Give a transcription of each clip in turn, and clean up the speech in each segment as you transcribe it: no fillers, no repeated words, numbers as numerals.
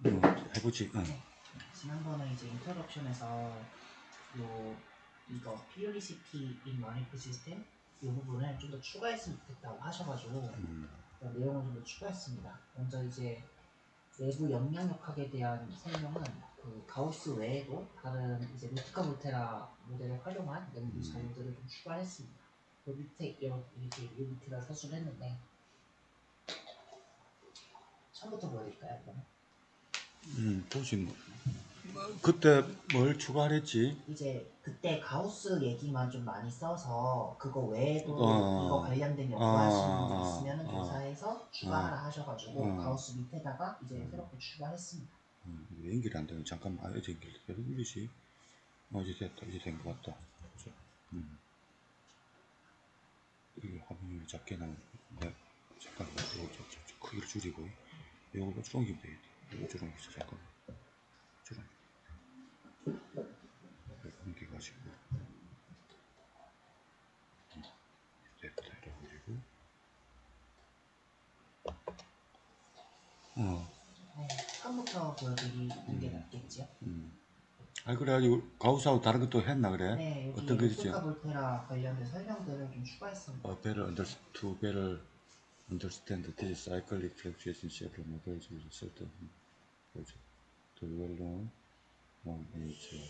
해보지. 네. 지난번에 이제 인트로덕션에서 이거 periodicity in manipulative system 이 부분을 좀 더 추가했으면 좋겠다고 하셔가지고 그런 내용을 좀 더 추가했습니다. 먼저 이제 내부 영향력학에 대한 설명은 그 가우스 외에도 다른 이제 루트카 볼테라 모델을 활용한 연구 자료들을 좀 추가했습니다. 그 밑에 이렇게 밑에다 서술을 했는데 처음부터 보여드릴까요? 그러면? 보지 뭐. 그때 뭘 추가했지? 이제 그때 가우스 얘기만 좀 많이 써서 그거 외에도 이거 관련된 연구하시는 분들 있으면 조사해서 추가하라 하셔가지고 가우스 밑에다가 이제 새롭게 추가했습니다. 왜 연결이 안 되는? 잠깐만. 이제 연결되지? 이제 됐다. 이제 된 것 같다. 이게 화면이 작게 나오네. 잠깐만. 이거 크기를 줄이고. 이거 줄옮기면 되겠다. 이거 줄옮기 있어. 잠깐만. 줄옮기. 옮겨가지고. 됐다. 이래가지고. 네, 처음부터 보여드리는 게 낫겠지요? 그래가지고 가우스하고 다른 것도 했나 그래? 네, 여기 어떤 거 있지? 루트카 볼테라 관련된 설명들을 좀 추가했습니다. better understand the cyclic fluctuation shape of models with certain to well known nature.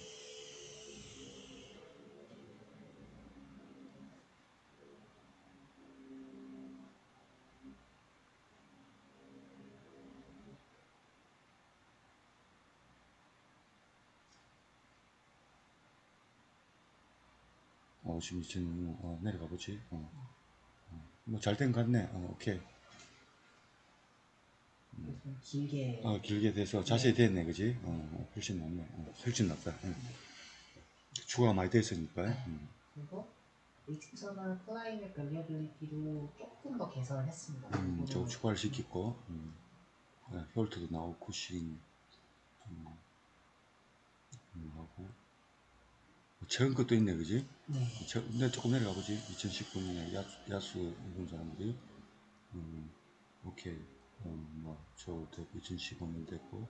지금 내려가 보지. 뭐 잘 된 것 같네. 오케이. 좀 길게 길게 돼서 자세히 됐네, 그지? 훨씬 낫네. 훨씬 낫다. 추가가 많이 됐으니까. 그리고 익스터널 클라이맥 밸리어빌리티도 조금 더 개선을 했습니다. 저거 추가를 시켰고, 혈트도 나오고, 쿠싱, 하고, 최근 것도 있네, 그지? 네. 근데 조금 내려가 보지. 2019년에 야수 이런 사람들이, 오케이. 저 2015년 됐고,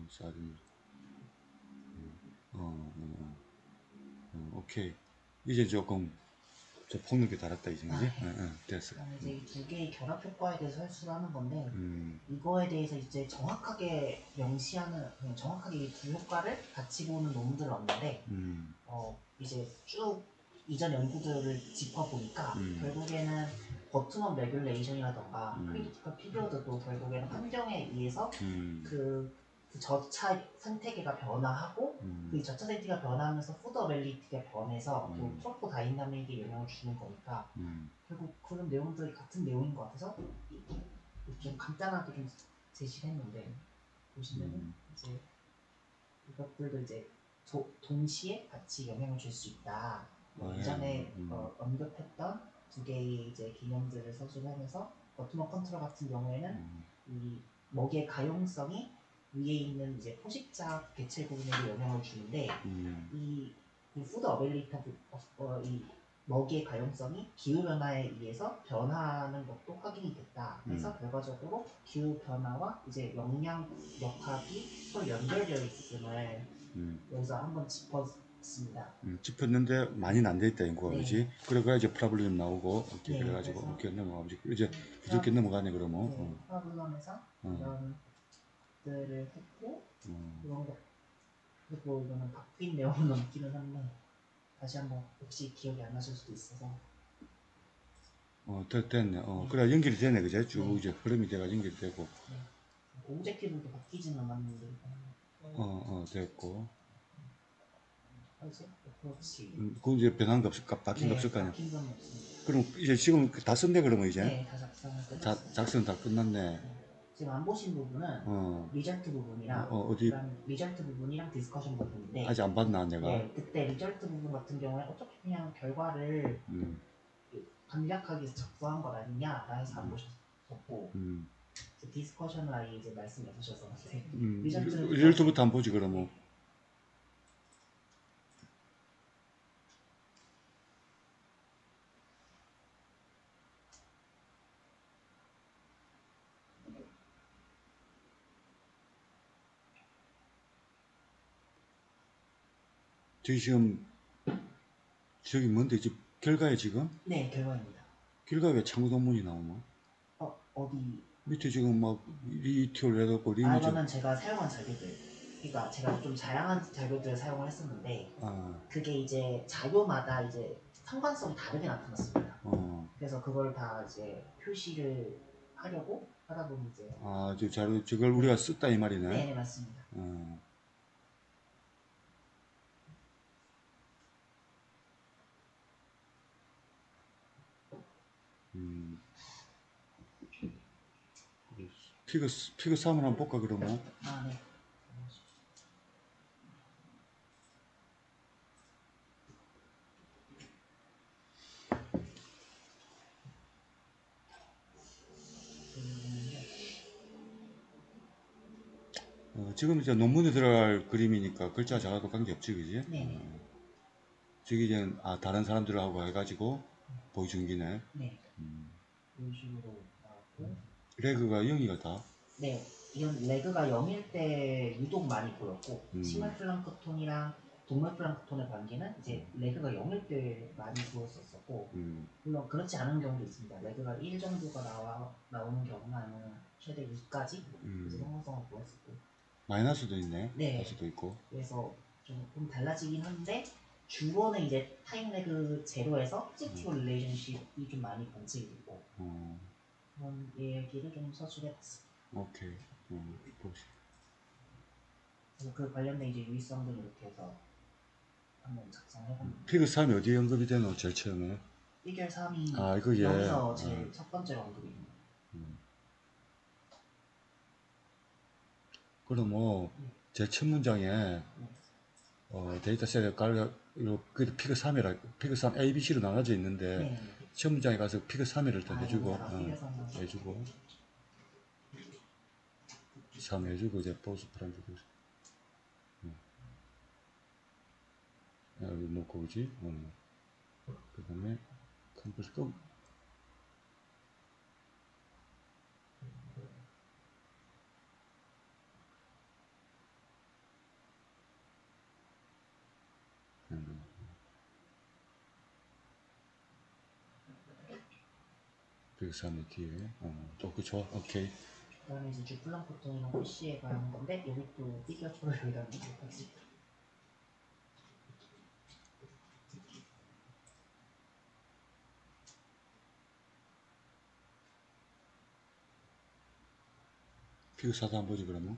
쌀은, 오케이. 이제 조금 저 폭넓게 달았다 이제 그지? 됐어. 그다음에 이제 이 두 개의 결합 효과에 대해서 설수를 하는 건데 이거에 대해서 이제 정확하게 명시하는 그냥 정확하게 이 두 효과를 같이 보는 논문들은 없는데 이제 쭉 이전 연구들을 짚어보니까 결국에는 버튼업 레귤레이션이라던가 크리티컬 피리어드도 결국에는 환경에 의해서 그 저차 생태계가 변화하고 그 저차 생태계가 변하면서 푸드 어벨리티가 변해서 또 트로포 다이나믹에 영향을 주는 거니까 결국 그런 내용들이 같은 내용인 것 같아서 좀 간단하게 좀 제시를 했는데 보시면은 이제 이것들도 이제 동시에 같이 영향을 줄 수 있다. 이전에 언급했던 두 개의 이제 개념들을 서술하면서 버튼업 컨트롤 같은 경우에는 이 먹의 가용성이 위에 있는 이제 포식자 개체 부분에도 영향을 주는데 이 푸드 어벨리티 이 먹의 가용성이 기후 변화에 의해서 변화하는 것도 확인이 됐다. 그래서 결과적으로 기후 변화와 이제 영양력학이 서로 연결되어 있음을 여기서 한번 짚었습니다. 짚었는데 많이는 안 돼 있다 연구가 그지? 그래가 이제 프라블럼 나오고 이렇게 네, 그래가지고 그래서 이렇게 넘어가지. 이제 부드럽게 넘어가네 그러면. 프라블럼에서 이런 것들을 했고 이런 거 그리고 이거는 바뀐 내용은 넘기는 한데 다시 한번 혹시 기억이 안 나실 수도 있어서 됐네. 그래 연결이 되네 그제? 쭉 이제 흐름이 돼가 연결이 되고. 오브젝티브도 바뀌지는 않았는데 됐고. 그렇지. 그 이제 변한 거 바뀐 거 없을 거 아니야? 바뀐 건 없습니다. 그럼 이제 지금 다 썼네 그러면 이제? 네, 다 작성을 끝났어요. 작성 다 끝났네. 지금 안 보신 부분은 리절트 부분이랑 어디? 리절트 부분이랑 디스커션 부분인데 아직 안 봤나 내가? 네, 그때 리절트 부분 같은 경우에 어차피 그냥 결과를 간략하게 작성한 것 아니냐라 해서 안 보셨고 디스커션을 아예 이제 말씀이 없으셔서 리절트부터 안 보지 그러면. 저기 지금 저기 뭔데 지금 결과에 지금 네, 결과입니다. 결과에 왜 창구동문이 나오노? 어디? 밑에 지금 막 리티올 해갖고 리니지. 이거는 제가 사용한 자료들. 그러니까 제가 좀 다양한 자료들을 사용을 했었는데 그게 이제 자료마다 이제 상관성이 다르게 나타났습니다. 그래서 그걸 다 이제 표시를 하려고 하다 보니 이제 저 자료 저걸 우리가 썼다 이 말이네. 네, 맞습니다. 피그 3을 한번 볼까 그러면? 네. 지금 이제 논문에 들어갈 그림이니까 글자 작아도 관계없지, 그지? 네. 저기 이제 다른 사람들하고 해가지고 보여준 기네. 네. 이런 식으로 나왔고. 레그가 0이가 다. 네. 이건 레그가 0일 때 유독 많이 보였고 식물 플랑크톤이랑 동물 플랑크톤의 관계는 이제 레그가 0일 때 많이 보였었고 물론 그렇지 않은 경우도 있습니다. 레그가 1 정도가 나오는 경우나 아니면 최대 2까지 이제 형성성을 보였었고 마이너스도 있네. 네. 플러스도 있고. 그래서 조금 달라지긴 한데 주로는 이제 타임 레그 제로에서 포지티브 릴레이션십이 좀 많이 관측이 되고 그런 얘기를 좀 서술해봤습니다. 오케이. 그래서 그 관련된 이제 유의성들 이렇게 해서 한번 작성해봅니다. 피그 3이 어디에 언급이 되노? 제일 처음에? 1결 3이 이거 예. 여기서 제일 첫 번째로 언급입니다. 그럼 뭐 제 첫 문장에 데이터셋에 깔려 피그 3이라 피그 3 A, B, C로 나눠져 있는데 첫 문장에 가서 피그 3을 일단 해주고 해주고 3 해주고 이제 보스 프란주고 여기 놓고 그지? 그 다음에 컴퓨터 끄고 피그 3의 뒤에 또 그 좋아. 오케이. 그 다음에 이제 주플랑크톤이랑 호시에 관한 건데 여기 또 피규어초를 여기다 놓도록 하겠습니다. 피그 4도 한번 보지 그러면?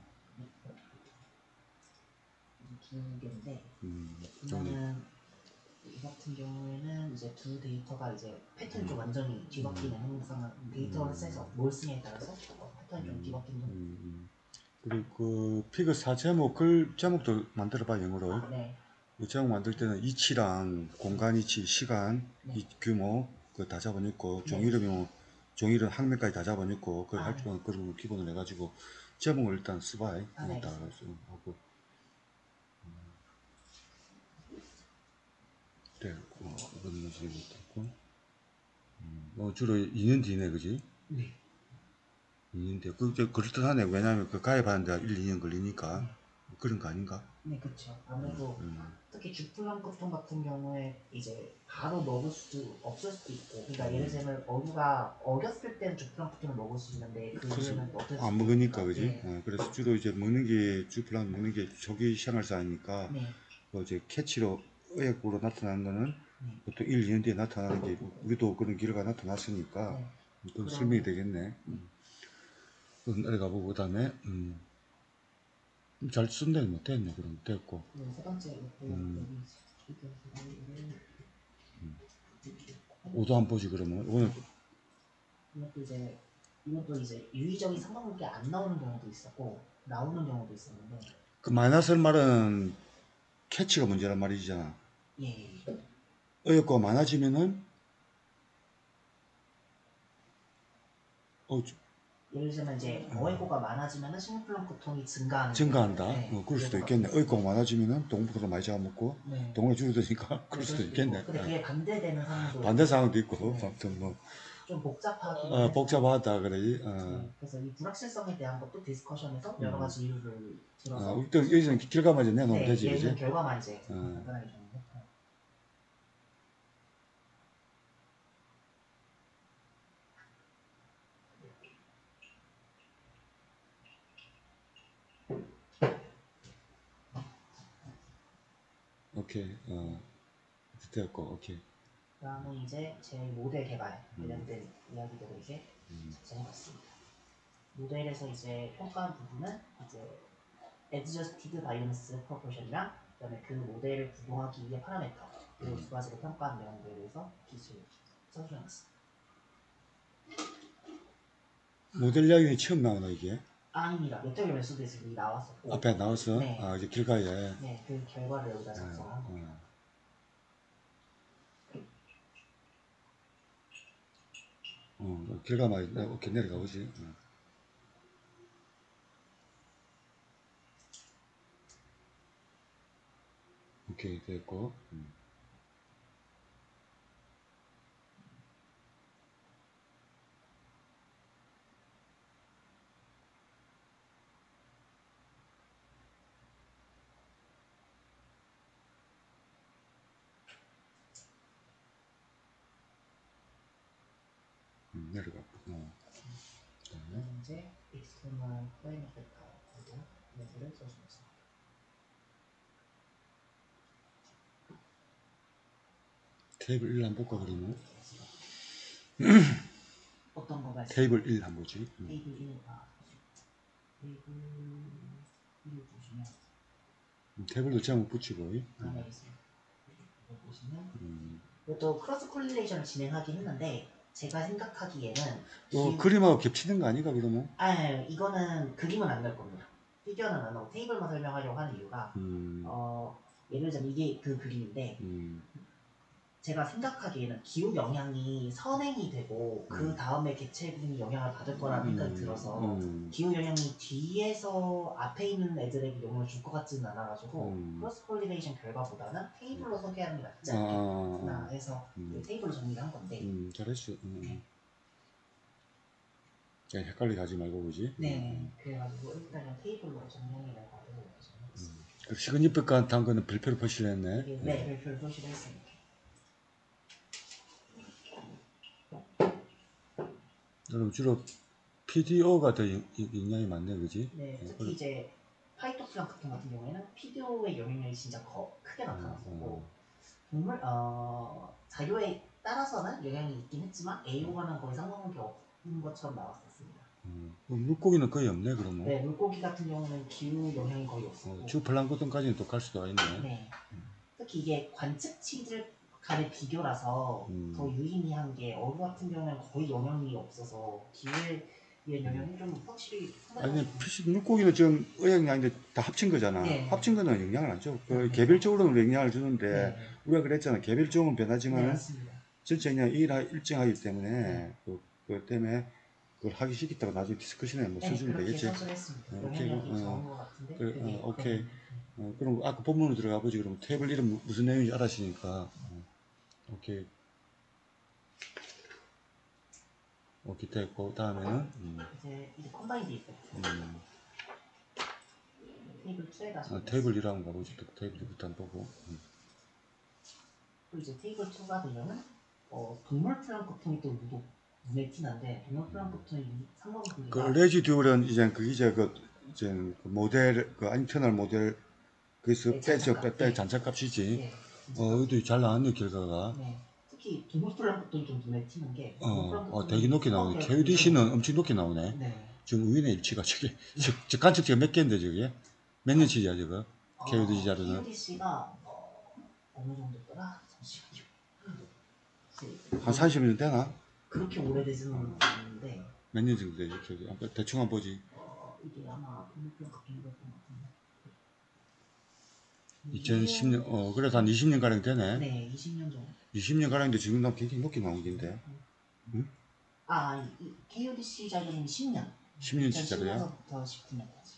두 개인데 이거는 이 같은 경우에는 이제 두 데이터가 이제 패턴이 좀 완전히 뒤바뀌는 형상은 데이터 셋에서 뭘 쓰냐에 따라서 패턴이 좀 뒤바뀌는 형. 그리고 그 피그 4 제목도 만들어봐 영어로. 네. 이 제목 만들 때는 이치랑 공간 이치, 시간, 규모 그거 다 잡아놓고 종이름 항면까지 다 잡아놓고 그걸 할 줄은 그걸 기본으로 해가지고 제목을 일단 써봐. 네. 하고 그래. 이런 식으로 있고 주로 2년 뒤네, 그지? 네. 2년 뒤. 그럴듯하네. 왜냐면 그 가입하는데 1, 2년 걸리니까 그런 거 아닌가? 네, 그렇죠. 아무래도 특히 주플랑크톤 같은 경우에 이제 바로 먹을 수도 없을 수도 있고, 그러니까 예를 들면 어류가 어렸을 때는 주플랑크톤을 먹을 수 있는데 그 후에는 어떨 안 먹으니까, 그지? 그래서 주로 이제 먹는 게 주플랑크톤 먹는 게 조기 생활사니까 이제 캐치로 의학으로 나타나는 거는 보통 1, 2년 뒤에 나타나는 게 우리도 그런 결과가 나타났으니까 그건 설명이 되겠네. 그럼 내려가보고 그다음에 잘 쓴다니 못했네. 그럼 됐고. 세 번째 오도 안 보지 그러면 오늘 이것도 이제 유의적인 상관관계 안 나오는 경우도 있었고 나오는 경우도 있었는데 그 마이너스를 말은 캐치가 문제란 말이잖아. 의욕과 많아지면은 예를 들면 이제 어획고가 많아지면은 식물플랑크톤이 증가한다. 그럴 수도 있겠네. 의욕과 많아지면은 동물도 많이 잡아먹고 동물이 줄어드니까 그럴 수도 있겠네. 근데 그게 반대되는 상황도 반대 상황도 있고 아무튼 뭐 좀 복잡하긴 복잡하다 그래. 네, 그래서 이 불확실성에 대한 것도 디스커션에서 여러 가지 이유를 들어서 일단 여기서는 결과만 이제 내놓으면 네, 되지, 그지? 여기서는 결과만 이제 간단하게 정리했고요. 오케이, 됐고, 오케이. 그다음에 이제 제 모델 개발 관련된 이야기들을 이제 작성해봤습니다. 모델에서 이제 평가한 부분은 이제 adjusted variance proportion이랑 그다음에 그 모델을 구동하기 위해 파라미터 이 두 가지를 평가한 내용들에 대해서 기술 써주셨습니다. 모델 이야기는 처음 나오나 이게? 아닙니다. 웨터리 매수도에서 이미 나왔었고 앞에 나왔어? 네. 이제 길가에. 네, 그 결과를 여기다 작성한 겁니다. 길가만 오케이 내려가 보지. 오케이 됐고. 내려가. 이제 external frame factor하고 모델을 써주겠습니다. 테이블 1 한번 볼까 그러면? 어떤 거 말씀? 테이블 1 한번 보지. 테이블 1, 테이블 1 보시면 테이블도 제목 붙이고. 네, 알겠습니다. 이거 보시면 이것도 크로스 콜리레이션을 진행하긴 했는데 제가 생각하기에는 그림하고 겹치는 거 아닌가 그러면? 이거는 그림은 안 날 겁니다. 피규어는 안 나오고 테이블만 설명하려고 하는 이유가 예를 들자면 이게 그 그림인데 제가 생각하기에는 기후 영향이 선행이 되고 그 다음에 개체군이 영향을 받을 거라는 생각이 들어서 기후 영향이 뒤에서 앞에 있는 애들에게 영향을 줄 것 같지는 않아가지고 크로스 콜리레이션 결과보다는 테이블로 소개하는 게 낫지 않겠나 해서 테이블로 정리를 한 건데 잘했어. 그냥 헷갈리게 하지 말고 그지? 네, 그래가지고 일단은 테이블로 정리를 하고 시그니피칸트 한 거는 별표로 표시를 했네. 네, 별표를 표시를 했습니다. 그럼 주로 PDO가 더 영향이 많네, 그지? 네, 특히 이제 파이토프랑 같은 경우에는 PDO의 영향력이 진짜 크게 나타났었고 동물 자료에 따라서는 영향이 있긴 했지만 AO와는 거의 상관관계 없는 것처럼 나왔었습니다. 물고기는 거의 없네, 그러면. 네, 물고기 같은 경우는 기후 영향이 거의 없었고 주 플랑크톤까지는 또 갈 수도 있네. 네, 특히 이게 관측치들 간의 비교라서 더 유의미한 게 어류 같은 경우는 거의 영향이 없어서 기후에 영향이 좀 확실히 아니 물고기는 지금 의약량인데 다 합친 거잖아. 네. 합친 거는 영향을 안 줘. 개별적으로는 영향을 주는데 네. 우리가 그랬잖아. 개별적으로는 변하지만 네, 전체 그냥 일정하기 때문에 그것 때문에 그걸 하기 싫겠다고 나중에 디스커션에 뭐 써주면 되겠지. 오케이. 그럼 아까 본문으로 들어가 보지. 그럼 테이블 이름 무슨 내용인지 알았으니까. 오케이. 오케이 됐고 다음에는 이제 컴바인드 이펙트 테이블 2에 가서 테이블 1 한번 가보지. 또 테이블부터 한번 보고. 또 이제 테이블 2가 되면은 동물 플랑크톤이 또 유독 눈에 띄는데 동물 플랑크톤이 상관관계가 그 레지듀얼은 이제 이제 모델 인터널 모델 그래서 빼 잔차값이지. 네, 여기도 잘 나왔네 결과가. 네. 특히 동물 플랑크톤이 좀 눈에 띄는 게 되게 높게 나오네. KUDC는 엄청 높게 나오네. 네. 지금 위에 일치가 저게 저 관측지가 몇 개인데 저게 몇 년치야 저거 KUDC 자료는. KUDC가 어느 정도더라? 잠시만요. 한 30년 되나? 그렇게 오래되지는 않는데 몇 년 정도 되지? 저기 대충 한번 보지. 이게 아마 동물 플랑크톤이었던 것 같은데 2010년 그래서 한 20년 가량 되네. 네, 20년 정도. 20년 가량인데 지금 나 굉장히 높게 나온 건데. 응? 이 KUDC 자료는 10년. 10년치 자료야? 2010년부터 19년까지.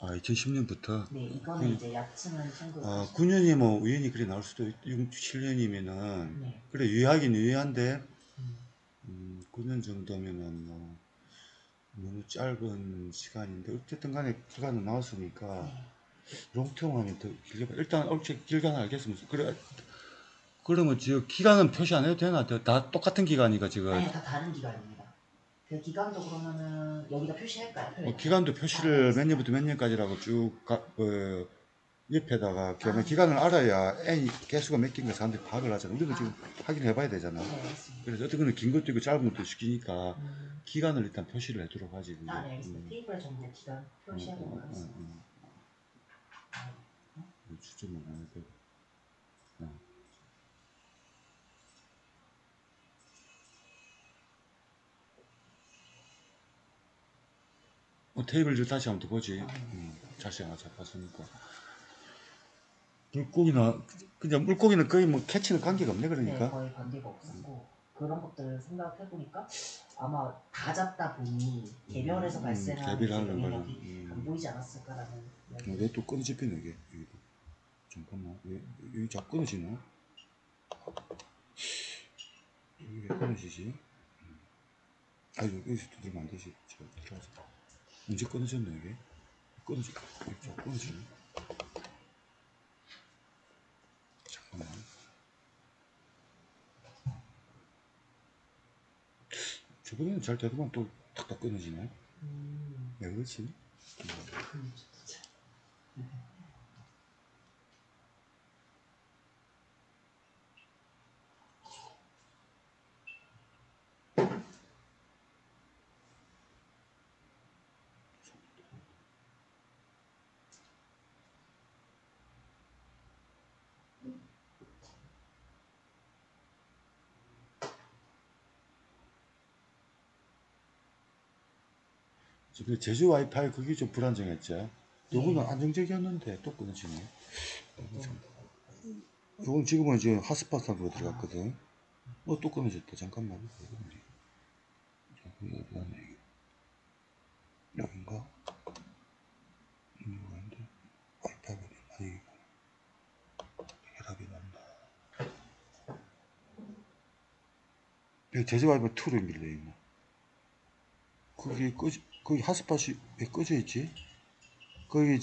아, 2010년부터? 네, 이거는 이제 약층은 청구. 아, 9년이 뭐 우연히 그래 나올 수도 6, 7년이면은 네. 그래 유효하긴 유효한데 9년 정도면은 뭐 너무 짧은 시간인데 어쨌든 간에 기간은 나왔으니까 네. 롱텀 하면 더 길게 봐. 일단 길가는 알겠으면 그래. 그러면 저 기간은 표시 안 해도 되나? 다 똑같은 기간이니까 지금. 아니, 다 다른 기간입니다. 그 기간도 그러면은 여기다 표시할까요? 기간도 표시를 몇 년부터 몇 년까지라고 옆에다가 기간을 알아야 N 개수가 몇 개인가 사람들이 파악을 하잖아. 우리도 지금 확인해 봐야 되잖아. 네, 알겠습니다. 그래서 어떻게는 긴 것도 있고 짧은 것도 시키니까 기간을 일단 표시를 해두도록 하지. 네, 알겠습니다. 테이블에 전부 기간 표시하도록 하겠습니다. 추점을 안 해도 되고. 테이블 다시 한번 더 보지. 자세히 하나 잡았으니까. 물고기는 거의 뭐 캐치는 관계가 없네, 그러니까. 네, 거의 관계가 없었고 그런 것들을 생각해 보니까 아마 다 잡다 보니 개별해서 발생하는 개별하는 영향력이 안 보이지 않았을까라는. 왜 또 끊어집히네 이게. 여기도. 잠깐만, 여기 자꾸 끊어지나? 여기 왜 끊어지지? 여기서 두들면 안 되지. 들어가자. 언제 끊어졌네 이게? 자꾸 끊어지네. 잠깐만. 저번에는 잘 되더만 또 탁탁 끊어지네. 왜 그렇지? 지금 제주 와이파이 그게 좀 불안정했죠. 요거는 안정적이었는데 또 끊어지네. 요건 지금은 이제 핫스팟으로 들어갔거든. 또 끊어졌다. 잠깐만. 여기 어디 갔네 이게. 여긴가? 이거 아닌데. 와이파이가 어디 있나 이게 답이 난다. 여기 제주 와이파이 2로 연결되어 있나? 거기 핫스팟이 왜 꺼져 있지? 거기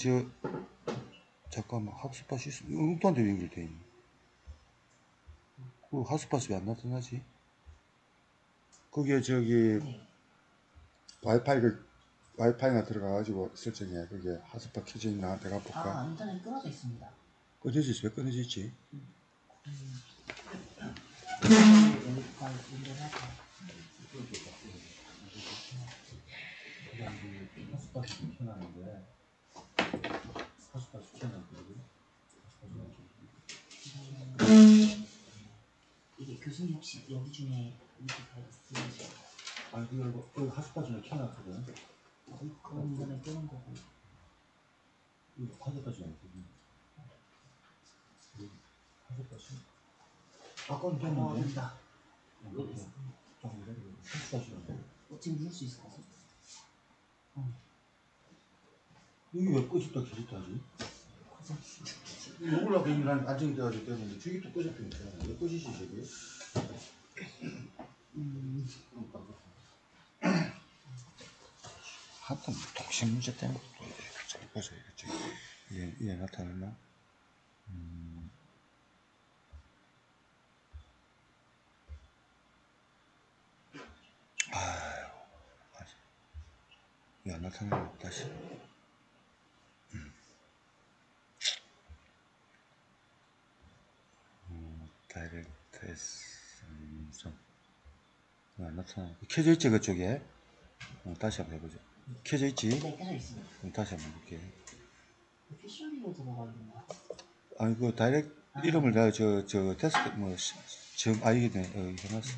잠깐만 핫스팟이 엉뚱한 데 연결되어 있네. 그 핫스팟이 왜 안 나타나지? 거기에 와이파이가 들어가가지고 설정해. 그게 핫스팟 켜져 있나 내가 볼까? 인터넷 끊어져 있습니다. 꺼져있지? 왜 꺼져있지? 핫스팟이 켜놨는데 핫스팟이 켜놨거든. 이게 교수님 혹시 여기 중에 이렇게 다 있으시죠? 아니 그 핫스팟을 켜놨거든. 그럼 인터넷 끄는 거고. 이거 핫스팟이 아니거든. 핫스팟이 아까는 켰는데. 된다. 핫스팟이 지금 누를 수 있을 것 같아. 여기 왜 꺼졌다 켜졌다 하지? 요걸로 괜히 난 안정이 돼가지고 되는데 저기 또 꺼졌다니까. 왜 꺼지지 저기? 하여튼 독신 문제 때문에 또 잘 꺼져야겠지. 이게 나타났나? 아유, 왜 안 나타나나 다시. 다이렉트 안 나타나. 켜져 있지 그쪽에? 다시 한번 해보자. 켜져 있지? 네, 켜져 있습니다. 다시 한번 볼게. 피셜리로 들어가 있는 거야? 아니 그 다이렉트 이름을 내가 저 테스트 뭐 지금 이게 해놨어.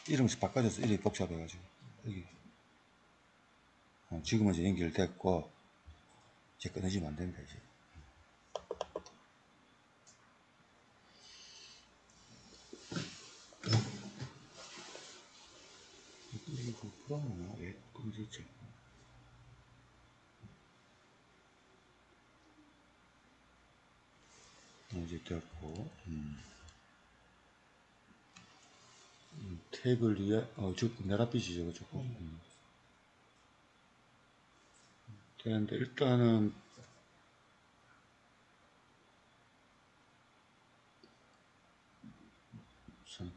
이름을 바꿔줘서 이름이 복잡해가지고 여기 지금은 이제 연결됐고 이제 끊어지면 안 된다 이제. 이거 불안하나? 왜 끊어졌지? 이제 되었고, 테이블 위에, 내라빛이죠, 조금. 되는데, 일단은, 샘플.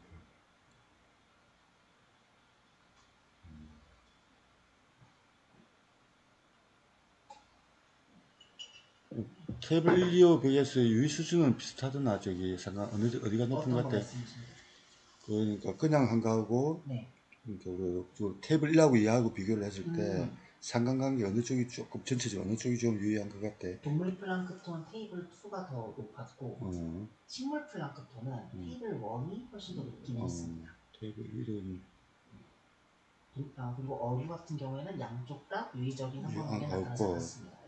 테이블 1, 2, 5 vs 유의 수준은 비슷하더나, 저기, 어디가 높은 것 같아? 그러니까, 그냥 한 거하고, 네. 그러니까 우리 테이블 1하고 2하고 비교를 했을 때, 상관관계 어느 쪽이 조금, 전체적으로 어느 쪽이 좀 유의한 것 같아? 동물 플랑크톤 테이블 2가 더 높았고, 식물 플랑크톤은 테이블 1이 훨씬 더 높긴 했습니다. 테이블 1은, 그리고 어류 같은 경우에는 양쪽 다 유의적인 상관관계 나타나지 않았습니다.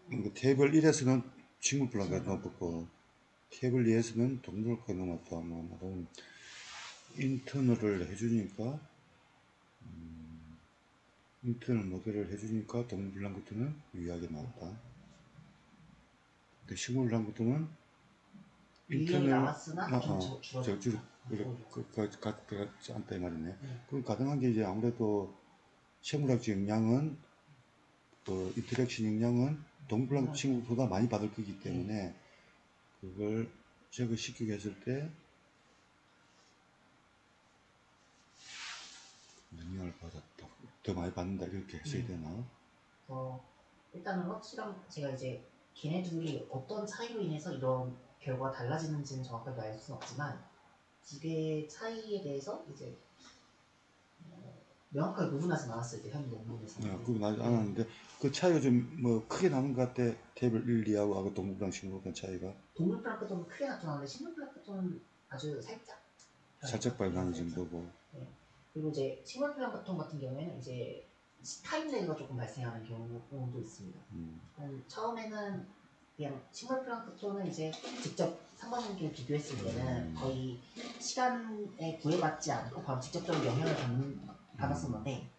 그러니까 테이블 1에서는 식물 플랑크가 높았고, 테이블 2에서는 동물 플랑크가 높았다. 뭐, 인터널을 해주니까, 인터널 모델을 해주니까 동물 플랑크톤은 유의하게 나왔다. 근데 식물 플랑크톤은 인터널 나왔으나 줄어들었다. 같지 않다 이 말이네. 그 가능한 게 이제 아무래도 생물학적 영향은 그 인터랙션 영향은 동물랑 친구보다 많이 받을 거기 때문에 그걸 제거시키게 했을 때 영향을 받았다. 더 많이 받는다 이렇게 해석이 되나? 일단은 확실한 제가 이제 걔네 둘이 어떤 차이로 인해서 이런 결과가 달라지는지는 정확하게 알 수는 없지만 두 개의 차이에 대해서 이제 명확하게 구분하지 않았을 때 현 논문에서는 구분하지 않았는데 그 차이가 좀 뭐 크게 나는 것 같아. 테이블 1, 2하고 동물랑 식물랑 차이가 동물 플랑크톤은 크게 나타나는데 식물 플랑크톤은 아주 살짝 발견하는 정도고. 그리고 이제 식물 플랑크톤 같은 경우에는 이제 타임 렉이 조금 발생하는 경우도 있습니다. 처음에는 그냥 식물 플랑크톤은 이제 직접 상관관계를 비교했을 때는 거의 시간에 구애받지 않고 바로 직접적으로 영향을 받았었는데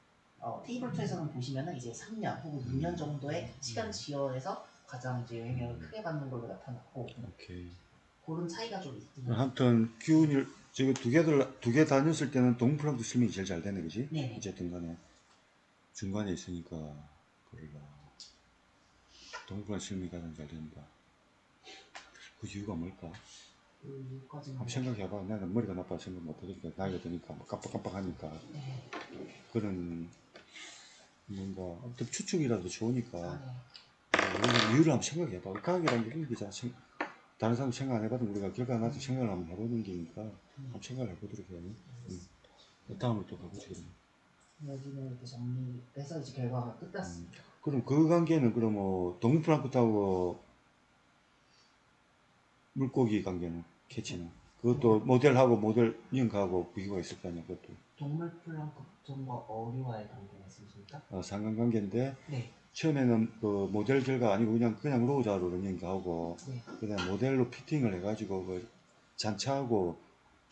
테이블 2에서는 보시면은 이제 3년 혹은 6년 정도의 시간 지연에서 가장 이제 영향을 크게 받는 걸로 나타났고 그런 차이가 좀 있습니다. 아무튼 기운을 지금 두 개 다녔을 때는 동물랑도 설명이 제일 잘 되네, 그지? 네네. 어쨌든 간에 중간에 있으니까 동물랑 설명이 가장 잘 된다. 그 이유가 뭘까? 한번 생각해봐. 나는 머리가 나빠서 생각 못하니까 나이가 드니까 깜빡깜빡하니까 그런 뭔가 아무튼 추측이라도 좋으니까 이유를 한번 생각해봐. 과학이라는 게 이런 게잖아. 다른 사람 생각 안 해봐도 우리가 결과 나서 생각을 한번 해보는 게니까 한번 생각을 해보도록 해요. 다음으로 또 가보지 그러면. 여기는 이렇게 정리해서 이제 결과가 끝났습니다. 그럼 그 관계는 그럼 뭐 동물 플랑크톤하고 물고기 관계는 캐치는 그것도 모델하고 모델 인과하고 비교가 있을 거 아니야 그것도. 동물 플랑크톤과 어류와의 관계 말씀이십니까? 상관관계인데 네. 처음에는 그 모델 결과 아니고 그냥 로우자로 인과하고 그다음 모델로 피팅을 해가지고 그 잔차하고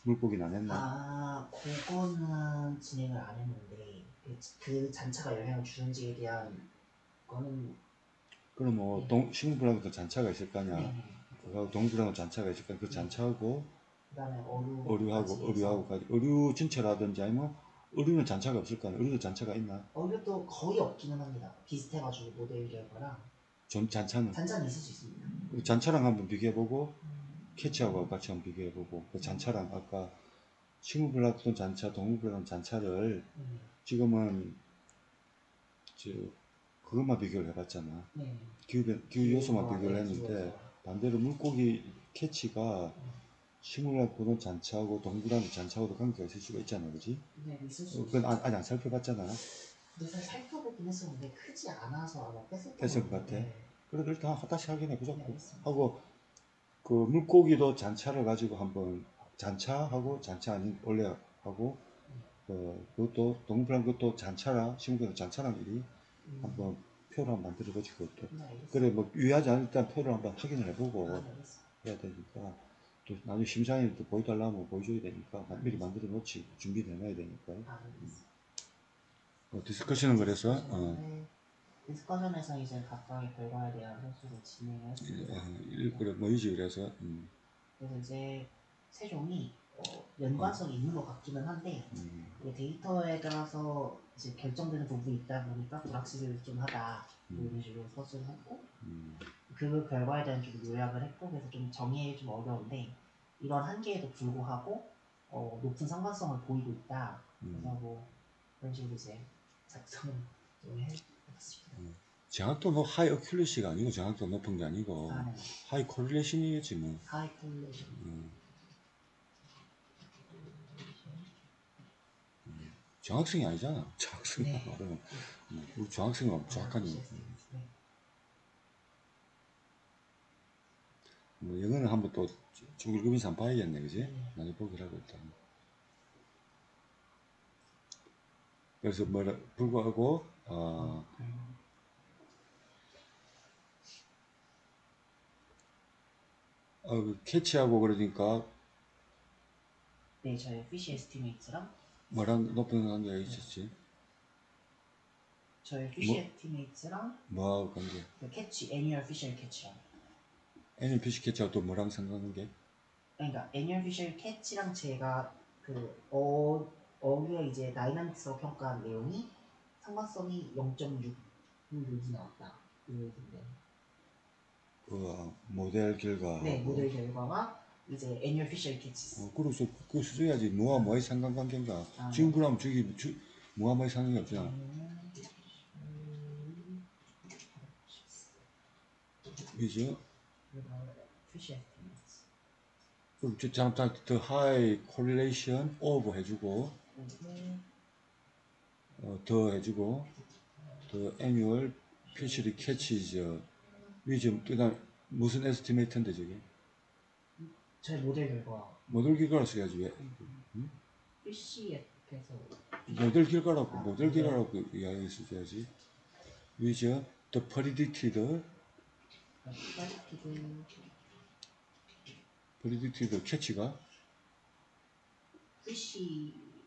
물고기는 안 했나? 그거는 진행을 안 했는데 그 잔차가 영향을 주는지에 대한 거는 그럼 뭐 식물플랑크톤 잔차가 있을 거 아니야. 그거하고 동물플랑크톤 잔차가 있을 거야. 그 잔차하고 그다음에 어류하고 어류 전체라든지 아니면 어류는 잔차가 없을 거 아니야. 어류도 잔차가 있나? 어류도 거의 없기는 합니다. 비슷해가지고 모델 결과랑 좀 잔차는 있을 수 있습니다. 잔차랑 한번 비교해보고 캐치하고 같이 한번 비교해보고 그 잔차랑 아까 식물플랑크톤 잔차, 동물플랑크톤 잔차를 지금은 그것만 비교를 해봤잖아. 기후 요소만 비교를 했는데 반대로 물고기 캐치가 식물플랑크톤 잔차하고 동물플랑크톤 잔차하고도 관계가 있을 수가 있잖아, 그지? 네, 있을 수 그건 아직 안 살펴봤잖아. 근데 사실 살펴보긴 했었는데 크지 않아서 아마 뺐을 것 같아. 그래도 일단 다시 확인해보자고. 네, 하고 그 물고기도 잔차를 가지고 한번 잔차하고 잔차 아닌 원래 하고 그것도 동물플랑크톤 잔차랑 식물플랑크톤 잔차랑 일이 한번 표를 한번 만들어보지 그것도. 그래 뭐 유의하지 않을 때 표를 한번 확인을 해보고 해야 되니까 또 나중에 심사위원 또 보여달라면 보여줘야 되니까 미리 만들어 놓지 준비를 해놔야 되니까. 디스커션은 그래서 디스커션에서 이제 각각의 결과에 대한 서술을 진행을 했습니다. 그래 뭐이지 그래서 그래서 이제 세종이 연관성이 있는 것 같기는 한데 이게 데이터에 따라서 이제 결정되는 부분이 있다 보니까 불확실을 좀 하다 이런 식으로 서술을 했고 그 결과에 대한 좀 요약을 했고 그래서 좀 정의에 좀 어려운데 이런 한계에도 불구하고 높은 상관성을 보이고 있다. 그래서 뭐 그런 식으로 이제 작성을 좀 해봤습니다. 정확도 뭐 하이 어큐리시가 아니고 정확도 높은 게 아니고 네. 하이 콜레이션이겠지 뭐. 하이 콜레이션. 정확성이 아니잖아. 정확성이 네. 말하면 우리 정확성이 정확한 뭐 영어는 한번 또 쭉 읽으면서 한번 봐야겠네, 그지? 나중에 보기로 하고 일단. 그래서 뭐라 불구하고 캐치하고 그러니까 네, 저희 피쉬 에스티메이트랑 뭐랑 높은 관계가 있었지? 저희 피쉬 에스티메이트랑 뭐하고 관계? 그 캐치, 애니얼 피셜 캐치랑 애니얼 피쉬 캐치하고 또 뭐랑 상관관계? 그러니까 애니얼 피셜 캐치랑 제가 그 어류의 이제 다이나믹스로 평가한 내용이 상관성이 0.6이 나왔다. 이거인데. 그 모델 결과. 네, 모델 결과가 이제 애니얼 피셜 캐치. 그래서 그거 수정해야지. 뭐와 뭐의 상관관계인가? 지금 그럼 뭐와 뭐의 상관이 없잖아. 그죠? 피셜 그럼 잠깐 the high correlation of 해주고 더 해주고 the annual fishery catches 위좀 그다음 무슨 에스티메이트인데 저게? 저희 모델 결과. 모델 결과로 써야지 왜? PCF에서 모델 결과라고 이야기했어야지. 위죠 the predicted catch가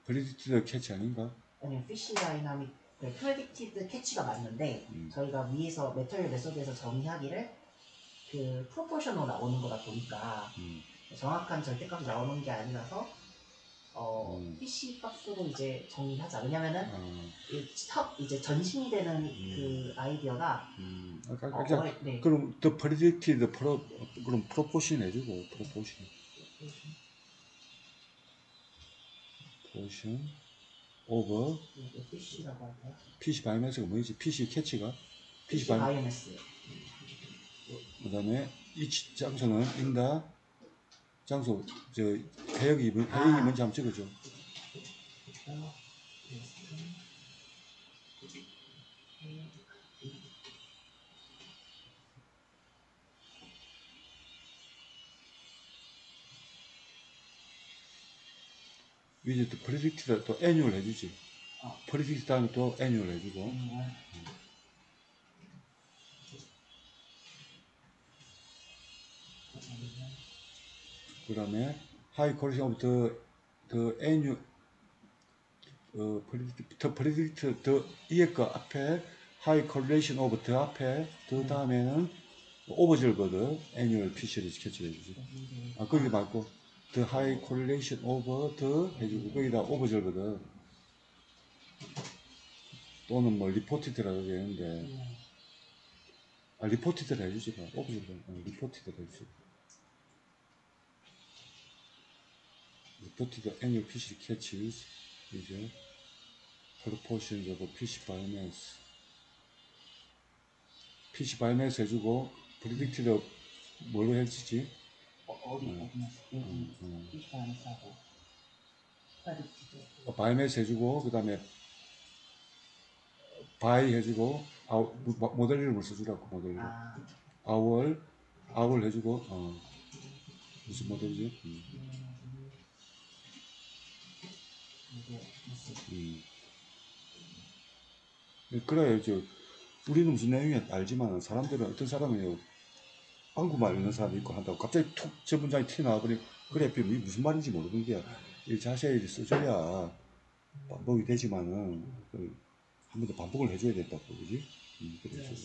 predicted catch 아닌가? 아니요, 피쉬 다이나믹 프레딕티드 캐치가 맞는데 저희가 위에서 메터리얼 메소드에서 정의하기를 그 프로포셔널 나오는 거다 보니까 정확한 절대값이 나오는 게 아니라서 PC 값으로 이제 정의하자. 왜냐면은 이제 전신이 되는 그 아이디어가 네. 그럼 the predicted 그럼 proportion 해주고 proportion over PC라고 할까요? PC 바이오매스가 뭐지? PC 캐치가 PC 바이오매스. 그 다음에 이 장소는 인다 장소 해역이 뭔지 한번 찍어줘. 위에 또 프리딕트다 또 애뉴얼 해주지. 프리딕트 다음에 또 애뉴얼 해주고. 그 다음에 하이 퀄리티 오브 더 애뉴 프리딕트 더 이에 거 앞에 하이 퀄리레이션 오브 더 앞에 더 다음에는 오버절거든. 애뉴얼 피셔리 스케치를 해주지. 거기 말고 the high correlation over the 해주고 거기다 over절거든. 또는 뭐 reported라고 되는데 reported라 해주지 마. over절거든. reported라 해주지. reported annual PC catches 이제 proportions of PC biomass PC biomass 해주고 predicted 뭘로 해주지? 바이매스 해주고 그 다음에 바이 해주고 모델 이름을 써주라고 모델 이름 아울 해주고 무슨 모델이지? 그래 우리는 무슨 내용이 알지만 사람들은 어떤 사람은 한국말 읽는 사람이 있고 한다고 갑자기 툭 저 문장이 튀어나와버리고 그래 무슨 말인지 모르는 게 자세히 써줘야 반복이 되지만은 한 번 더 반복을 해줘야 된다고 그지? 그렇죠.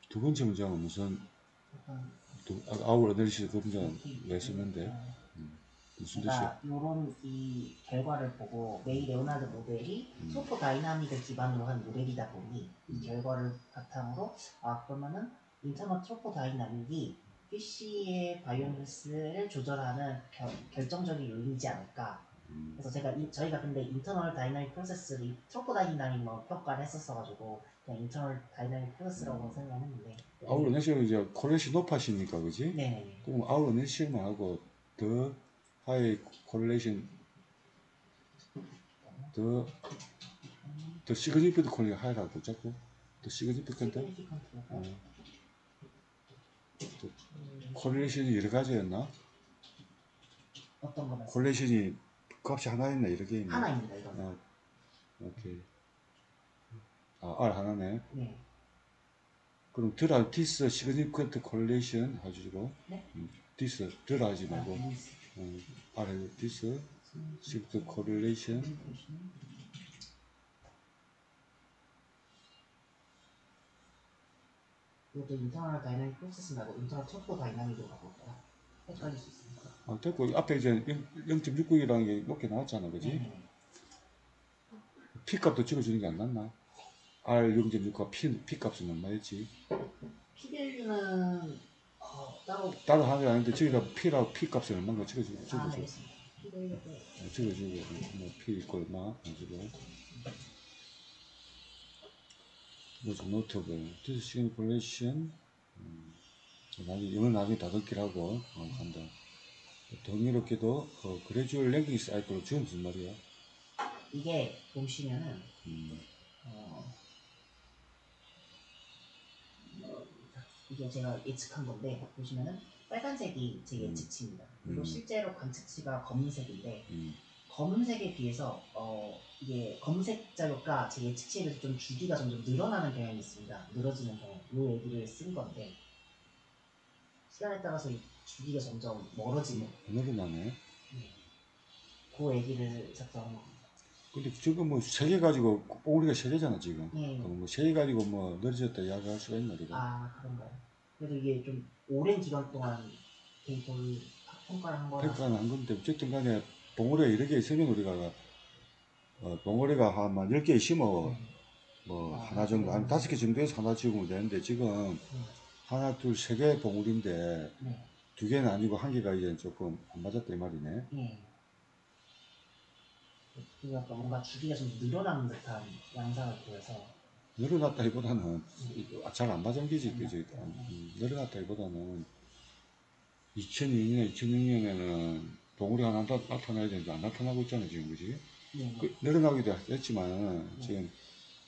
두 번째 문장은 무슨 our analysis 그 문장 왜 썼는데 무슨 뜻이야? 그러니까 이런 이 결과를 보고 메이 레오나드 모델이 소프 다이나믹을 기반으로 한 모델이다 보니 이 결과를 바탕으로 그러면은 인터널 트로포 다이나믹이 PC의 바이오마스를 조절하는 결정적인 요인이지 않을까. 그래서 저희가 근데 인터널 다이나믹 프로세스를 트로포 다이나믹 뭐 평가를 했었어가지고 그냥 인터널 다이나믹 프로세스라고 생각했는데. our analysis 이제 콜렛이 높아지니까 그지? 네. 그럼 our analysis만 하고 더 high correlation 더 significant correlation high라고 자꾸 더 significant correlation이 여러 가지였나? 어떤 거는? correlation이 값이 하나였나 이렇게 있나? 하나입니다 이거는. 오케이. R 하나네. 네. 그럼 드라 this significant correlation 해주고 네? this 드라 하지 말고 R 해도 this significant correlation 이것도 인터널 다이나믹 프로세스 말고 인터널 트로포 다이나믹으로 가볼까요? 헷갈릴 수 있으니까. 됐고 앞에 이제 0.69이라는 게 높게 나왔잖아, 그지? 네. P 값도 찍어주는 게 안 낫나? R 0.6과 P 값은 얼마였지? P 밸류는 따로 하는 게 아닌데 저기가 P라고 P 값을 얼마인가 찍어줘. 네, 알겠습니다. P 밸류도 찍어주고 뭐 P 있고 얼마 가지고 뭐좀 노트able this simulation 나중에 다 듣기라고 간다. 동일하게도 그래주얼 랭킹 사이클로 지금 무슨 말이야? 이게 보시면은 이게 제가 예측한 건데 보시면은 빨간색이 제 예측치입니다. 그리고 실제로 관측치가 검은색인데 검은색에 비해서 이게 검은색 자료가 제 예측치에 비해서 좀 주기가 점점 늘어나는 경향이 있습니다. 늘어지는 경향. 이 얘기를 쓴 건데 시간에 따라서 이 주기가 점점 멀어지는. 늘어나네. 그 얘기를 작성한 겁니다. 근데 지금 뭐 세 개 가지고 뽕우리가 세 개잖아 지금. 네. 뭐 세 개 가지고 뭐 늘어졌다 이야기할 수가 있나 우리가? 그런가요? 그래도 이게 좀 오랜 기간 동안 데이터를 평가를 한 거라. 평가는 한 건데 어쨌든 간에 봉우리가 이렇게 있으면 우리가 봉우리가 한 10개 있으면 뭐 하나 정도 한 5개 정도에서 하나 찍으면 되는데 지금 하나 둘 세 개 봉우리인데 두 개는 아니고 한 개가 이제 조금 안 맞았다 이 말이네. 그러니까 뭔가 주기가 좀 늘어나는 듯한 양상을 보여서 늘어났다기보다는 잘 안 맞은기지 그지. 늘어났다기보다는 2002년 2006년에는 봉우리 하나 나타나야 되는데 안 나타나고 있잖아 지금 그지. 늘어나기도 했지만 지금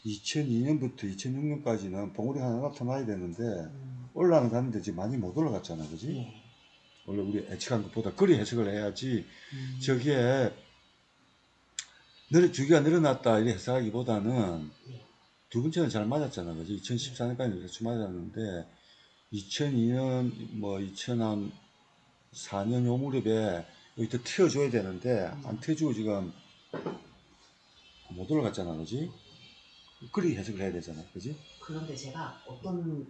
2002년부터 2006년까지는 봉우리 하나 나타나야 되는데 올라가는데 지금 많이 못 올라갔잖아 그지. 원래 우리 예측한 것보다 그리 해석을 해야지 저기에 주기가 늘어났다 이렇게 해석하기보다는 두 번째는 잘 맞았잖아 그지. 2014년까지 대충 맞았는데 2002년 뭐 2004년 요 무렵에 여기 더 튀어줘야 되는데 안 튀어주고 지금 못 올라갔잖아 그지. 그리 해석을 해야 되잖아 그지. 그런데 제가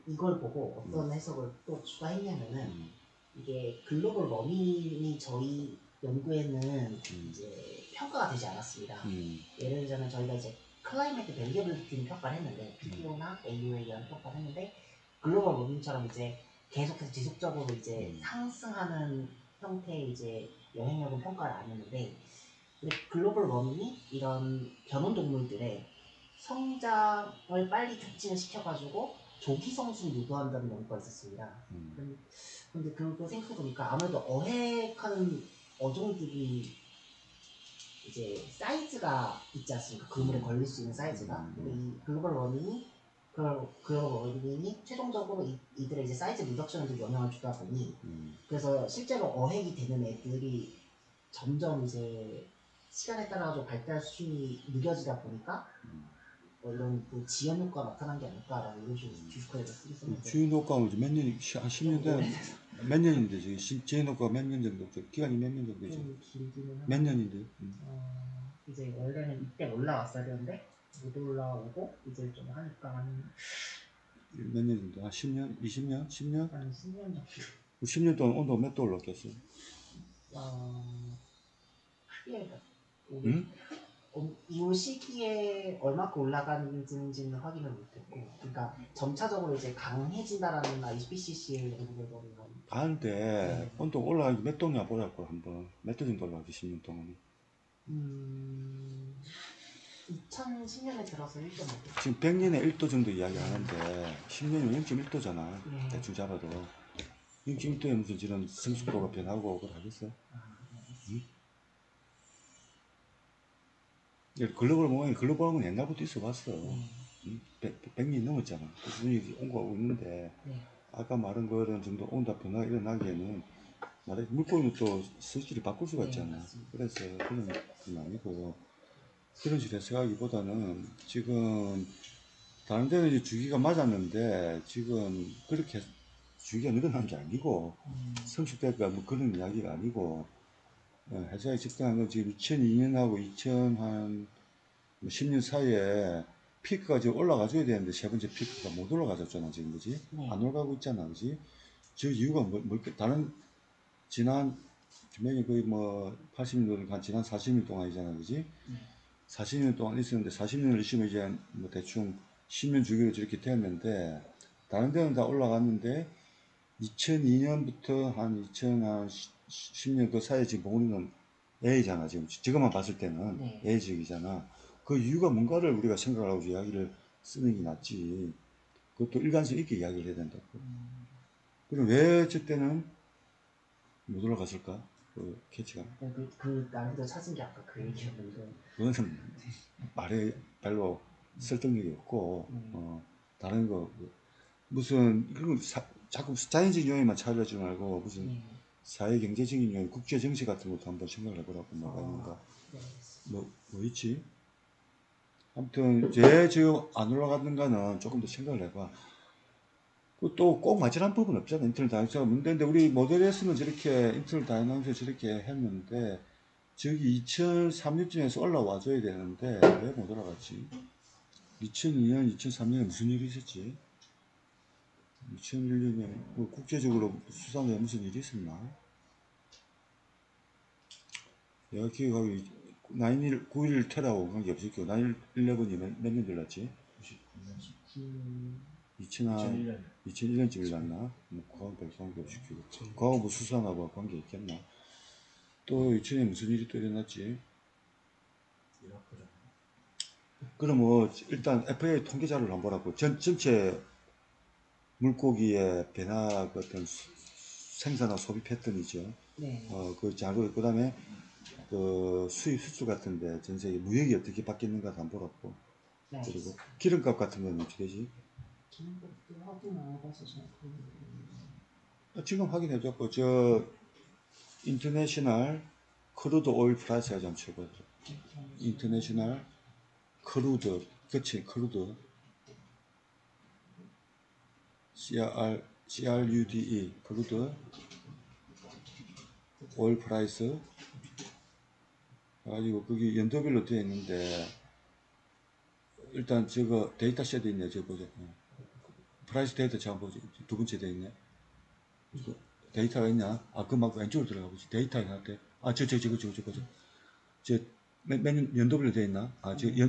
이걸 보고 어떤 해석을 또 추가했냐면은 이게 글로벌 워밍이 저희 연구에는 이제 평가가 되지 않았습니다. 예를 들자면 저희가 이제 클라이메트 베리어빌리티 평가를 했는데 PPO나 AU에 의한 평가를 했는데 글로벌 워밍처럼 이제 계속해서 지속적으로 이제 상승하는 형태의 이제 영향력은 평가를 안 했는데 근데 글로벌 워밍이 이런 변온동물들의 성장을 빨리 촉진을 시켜가지고 조기 성숙 유도한다는 연구가 있었습니다. 근데 그거 생각해보니까 아무래도 어획하는 어종들이 이제 사이즈가 있지 않습니까? 그물에 걸릴 수 있는 사이즈가. 근데 이 글로벌 워밍이 글로벌 워밍이 최종적으로 이들의 이제 사이즈 리덕션에도 영향을 주다 보니 그래서 실제로 어획이 되는 애들이 점점 이제 시간에 따라 발달 수준이 느려지다 보니까 이런 그 지연 효과가 나타난 게 아닐까라는 이런 식으로 디스코에서 쓰기 썼는데 지연 효과는 몇 년이 한 10년 몇 년인데 지금 지연 효과가 몇 년 정도 기간이 몇 년 정도지? 좀 길기는 몇 년인데? 이제 원래는 이때 올라왔어야 되는데 못 올라오고 이제 좀 하니까 몇 년 정도? 한 10년? 20년? 10년? 한 10년 정도 10년 동안 온도가 몇 도 올랐겠어? 크게 응? 이 시기에 얼마큼 올라가는지는 확인을 못했고, 그러니까 점차적으로 이제 강해진다라는 IPCC의 연구를 보면 가는데 온도가 올라간 게 몇 도냐 보자고 한번 몇 도 정도 올라가지 10년 동안 2010년에 들어서 1.5도. 지금 100년에 1도 정도 이야기하는데 10년이면 0.1도잖아 네. 대충 잡아도 0.1도에 무슨 이런 성숙도가 변하고 그걸 하겠어? 응? 글로벌 모양이 글로벌은 옛날부터 있어 왔어. 100년이 넘었잖아. 꾸준히 온거하고 있는데 아까 말한 그런 정도 온다 변화가 일어나기에는 물고기는 또 성질을 바꿀 수가 있잖아. 그래서 그런 건 아니고 그런 식으로 해석하기보다는 지금 다른 데는 이제 주기가 맞았는데 지금 그렇게 주기가 늘어난 게 아니고 성숙될까 뭐 그런 이야기가 아니고 해석이 적당한 건 지금 2002년하고 2010년 사이에 피크가 지금 올라가줘야 되는데 세 번째 피크가 못 올라가졌잖아 지금 그지? 안 올라가고 있잖아 그지? 저 이유가 다른 지난 분명히 거의 뭐 80년 한 지난 40년 동안이잖아 그지? 40년 동안 있었는데 40년을 있으면 이제 뭐 대충 10년 주기로 저렇게 됐는데 다른 데는 다 올라갔는데 2002년부터 한 2010년 그 사이에 지금 보는 A잖아 지금만 봤을 때는 A직이잖아. 그 이유가 뭔가를 우리가 생각을 하고 이야기를 쓰는 게 낫지. 그것도 일관성 있게 이야기를 해야 된다고. 그럼 왜 저때는 못 올라갔을까? 그 캐치가. 그 난이도 찾은 게 아까 그 얘기였는데. 그거는 말에 별로 설득력이 없고, 다른 거, 무슨, 그리고 자꾸 자연적 요인만 찾아주지 말고, 무슨 사회 경제적인 요인, 국제 정치 같은 것도 한번 생각을 해보라고, 뭐가 있는가. 뭐 있지? 아무튼 왜 지금 안 올라갔는가는 조금 더 생각을 해봐. 또 꼭 맞으란 법은 없잖아. 인터널 다이나믹스가 문제인데 우리 모델에서는 저렇게 인터널 다이나믹스 저렇게 했는데 저기 2003년쯤에서 올라와줘야 되는데 왜 못 올라갔지? 2002년, 2003년에 무슨 일이 있었지? 2001년에 뭐 국제적으로 수상에 무슨 일이 있었나? 내가 기억하기 9.11 테러하고 관계없었고 9.11이 몇 년 들었지? 2001년쯤 일났나? 뭐 과학별 관계없었고 과학부 수상하고 관계 있겠나? 또 2000년에 무슨 일이 또 일어났지? 그럼 뭐 일단 FAA 통계 자료를 한번 보라고. 전체 물고기의 배나 어떤 생산과 소비 패턴이죠. 그 자료 그다음에 그 수입 수출 같은데 전 세계 무역이 어떻게 바뀌는가 한번 보라고. 그리고 기름값 같은 건 어떻게 되지? 기름값도 확인 안 해봐서 잘 지금 확인해줬고 저 인터내셔널 크루드 오일 프라이스가 좀 쳐보자. 인터내셔널 크루드, 그치, 크루드. CRUDE, 크루드 오일 프라이스. 가지고 거기 연도별로 되어 있는데 일단 저거 데이터 셋이 있네. 저거 보자. 프라이스 데이터 잠깐 보자. 두 번째 되어 있네. 데이터가 있냐? 그 막 왼쪽으로 들어가 보지. 데이터가 나한테. 저거 보자. 몇 연도별로 되어 있나?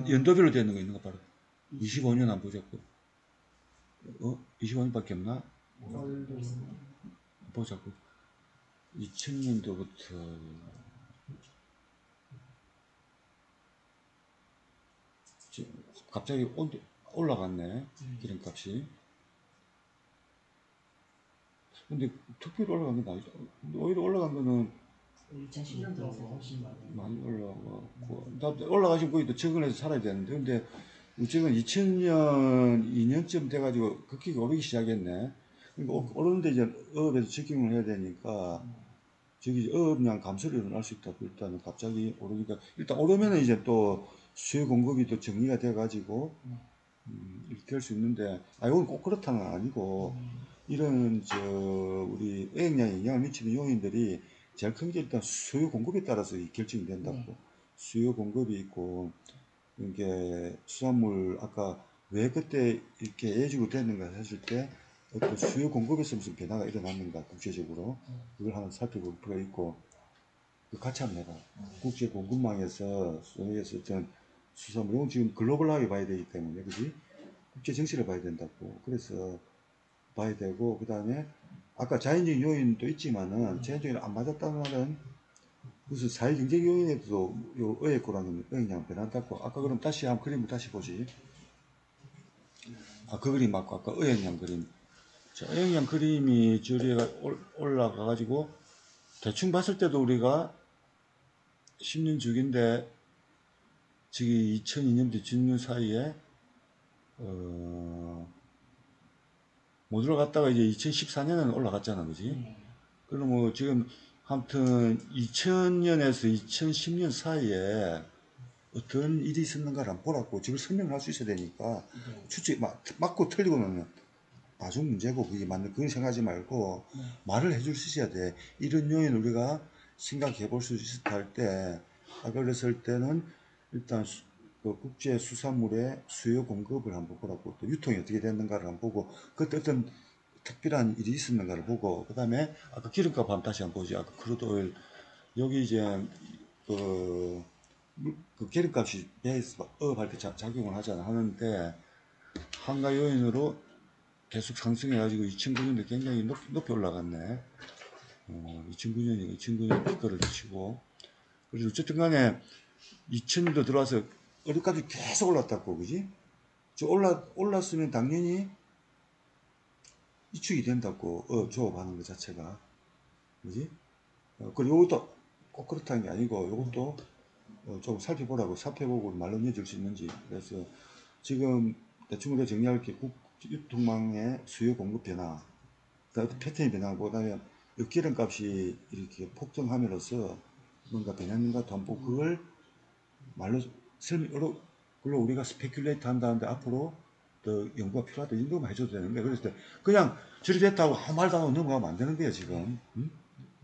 연도별로 되어 있는 거 있는 거 봐라. 25년 안 보자고. 25년밖에 없나? 보자고. 2000년도부터 갑자기 올라갔네. 기름값이. 근데 특별히 올라간 건 아니죠. 오히려 올라간 거는 2010년 들어서 훨씬 많이 올라가고 올라가신 거기도 적응해서 살아야 되는데 근데 지금 2000년, 2년쯤 돼가지고 급격히 오르기 시작했네. 그러니까 오르는데 이제 어업에서 직경을 해야 되니까 저기 어업량 감소를 일어날 수 있다고 일단은 갑자기 오르니까 일단 오르면은 이제 또 수요 공급이 또 정리가 돼가지고 이렇게 할 수 있는데 이건 꼭 그렇다는 건 아니고 이런 우리 어획량에 영향을 미치는 요인들이 제일 큰 게 일단 수요 공급에 따라서 결정이 된다고. 수요 공급이 있고 이게 수산물 아까 왜 그때 이렇게 애지고 됐는가 했을 때 어떤 수요 공급에서 무슨 변화가 일어났는가 국제적으로 그걸 하나 살펴볼 필요가 있고 그 같이 한번 해봐. 국제 공급망에서 소위에서 어떤 수산물 이건 지금 글로벌하게 봐야 되기 때문에 그지? 국제 정치를 봐야 된다고. 그래서 봐야 되고 그 다음에 아까 자연적인 요인도 있지만은 자연적인 안 맞았다는 말은 무슨 사회 경제 요인에도 요 어획고라는 어획량 변한다고. 아까 그럼 다시 한번 그림을 다시 보지. 그 그림 맞고 아까 어획량 그림. 자, 어획량 그림이 저리가 올라가 가지고 대충 봤을 때도 우리가 10년 주기인데 저기 2002년부터 2006년 사이에 못 올라갔다가 이제 2014년에는 올라갔잖아, 그지? 그럼 뭐 지금 아무튼 2000년에서 2010년 사이에 어떤 일이 있었는가를 한번 보라고 지금 설명을 할 수 있어야 되니까 추측 맞고 틀리고는 나중 문제고 그게 맞는 그건 생각하지 말고 말을 해줄 수 있어야 돼. 이런 요인 우리가 생각해 볼 수 있을 때 아까 그랬을 때는 일단 그 국제 수산물의 수요 공급을 한번 보라고 또 유통이 어떻게 됐는가를 한번 보고 그때 어떤 특별한 일이 있었는가를 보고 그 다음에 아까 기름값 한번 다시 한번 보지. 아까 크루드 오일 여기 이제 그, 그 기름값이 배에서 어업할 때 작용을 하잖아 하는데 한가 요인으로 계속 상승해가지고 2009년도 굉장히 높이 올라갔네. 2009년 피크를 치고 그래서 어쨌든 간에 2000년도 들어와서 어디까지 계속 올랐다고 그지? 올랐으면 당연히 이축이 된다고 조업하는 것 자체가 그지? 그리고 이것도 꼭 그렇다는 게 아니고 이것도 좀 살펴보고 말로 이어질 수 있는지. 그래서 지금 대충 우리가 정리할 게 유통망의 수요 공급 변화 패턴이 변화하고 그다음에 기름값이 이렇게 폭등함으로써 뭔가 변했는가 한번 그걸 말로 설명 그걸로 우리가 스페큘레이트 한다는데 앞으로 더 연구가 필요하다 이 정도만 해줘도 되는데 그래서 그냥 저리 됐다고 아무 말도 안 하고 넘어가면 안 되는 거예요 지금. 응?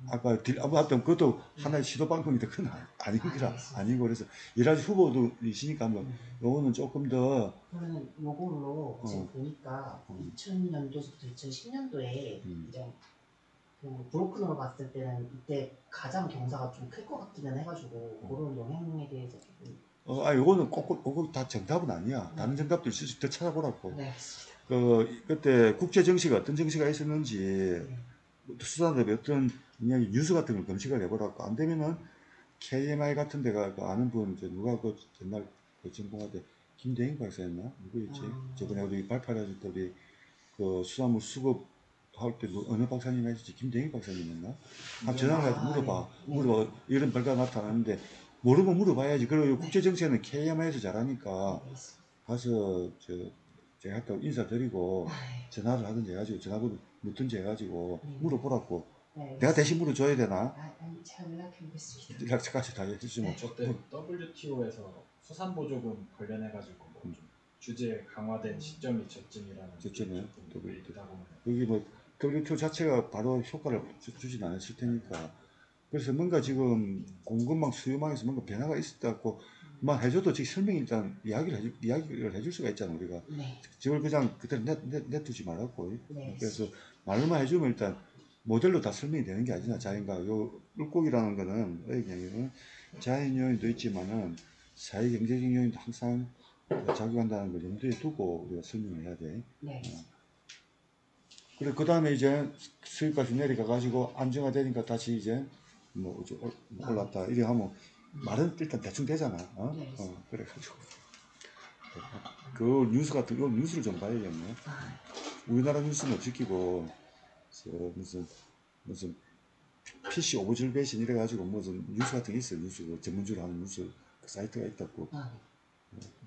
아까 아무튼 그것도 하나의 시도 방법인데 그건 아니더라. 아니고 그래서 여러 가지 후보도 있으니까 한번 요거는 조금 더 그러면 요걸로 지금 보니까 2000년도부터 2010년도에 이제 그 브로큰으로 봤을 때는 이때 가장 경사가 좀 클 것 같기는 해가지고 그런 영향에 대해서 요거는 꼭 다 정답은 아니야. 다른 정답도 있을 수 있다 찾아보라고. 네. 그때 국제 정시가 어떤 정시가 있었는지 수사들이 어떤 뉴스 같은 걸 검색을 해보라고. 안 되면은 KMI 같은 데가 아는 분 누가 그 옛날 그 전공할 때 김대인 박사였나 누구였지? 저번에 우리 발표할 때 우리 그 수산물 수급 할 때 어느 박사님 하셨지? 김대인 박사님이었나? 한번 전화를 해서 물어봐. 이런 결과가 나타나는데 모르면 물어봐야지. 그리고 국제정세는 KMI에서 잘하니까 가서 제가 하다 인사드리고 전화를 하든지 해가지고 전화번호 묻든지 해가지고 물어보라고. 내가 대신 물어줘야 되나? 아니 잘 연락해보겠습니다. 연락처까지 다 해주시면. 저때 WTO에서 수산보조금 관련해가지고 뭐 규제 강화된 시점이 저쯤이라는 저쯤에 있다고. 여기 뭐 WTO 자체가 바로 효과를 주진 않았을 테니까. 그래서 뭔가 지금 공급망 수요망에서 뭔가 변화가 있었다고 만 해줘도 지금 설명이 일단 이야기를 해줄 수가 있잖아 우리가. 저걸 그냥 그대로 내두지 말았고. 그래서 말로만 해주면 일단 모델로 다 설명이 되는 게 아니잖아. 자연과 요 물고기라는 거는 어획량에는 자연 요인도 있지만은 사회 경제적 요인도 항상 작용한다는 걸 염두에 두고 우리가 설명을 해야 돼. 그래 그 다음에 이제 수익값이 내려가 가지고 안정화되니까 다시 이제 뭐 올랐다 이래 하면 말은 일단 대충 되잖아. 그래가지고 그 뉴스 같은 거 뉴스를 좀 봐야겠네. 우리나라 뉴스는 못 지키고 무슨 PC 오버졸베이션 이래가지고 무슨 뉴스 같은 게 있어요. 뉴스 전문적으로 하는 뉴스 그 사이트가 있다고.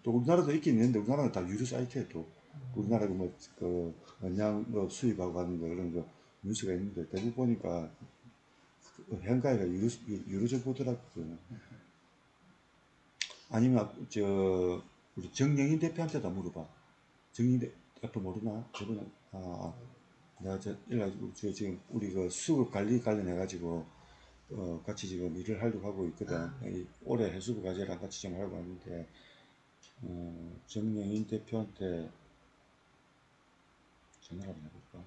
또 우리나라도 있긴 있는데 우리나라는 다 유료 사이트에 또 우리나라 그 언양 수입하고 하는 거 이런 거 뉴스가 있는데 대부분 보니까 해안가에가 유료 정보더라고요. 아니면 우리 정영인 대표한테다 물어봐. 정영인 대표 모르나? 저번에 내가 지금 우리 그 수급 관리 관련해가지고 같이 지금 일을 하려고 하고 있거든. 올해 해수부 과제랑 같이 좀 하려고 하는데 정영인 대표한테 전화를 한번 해볼까?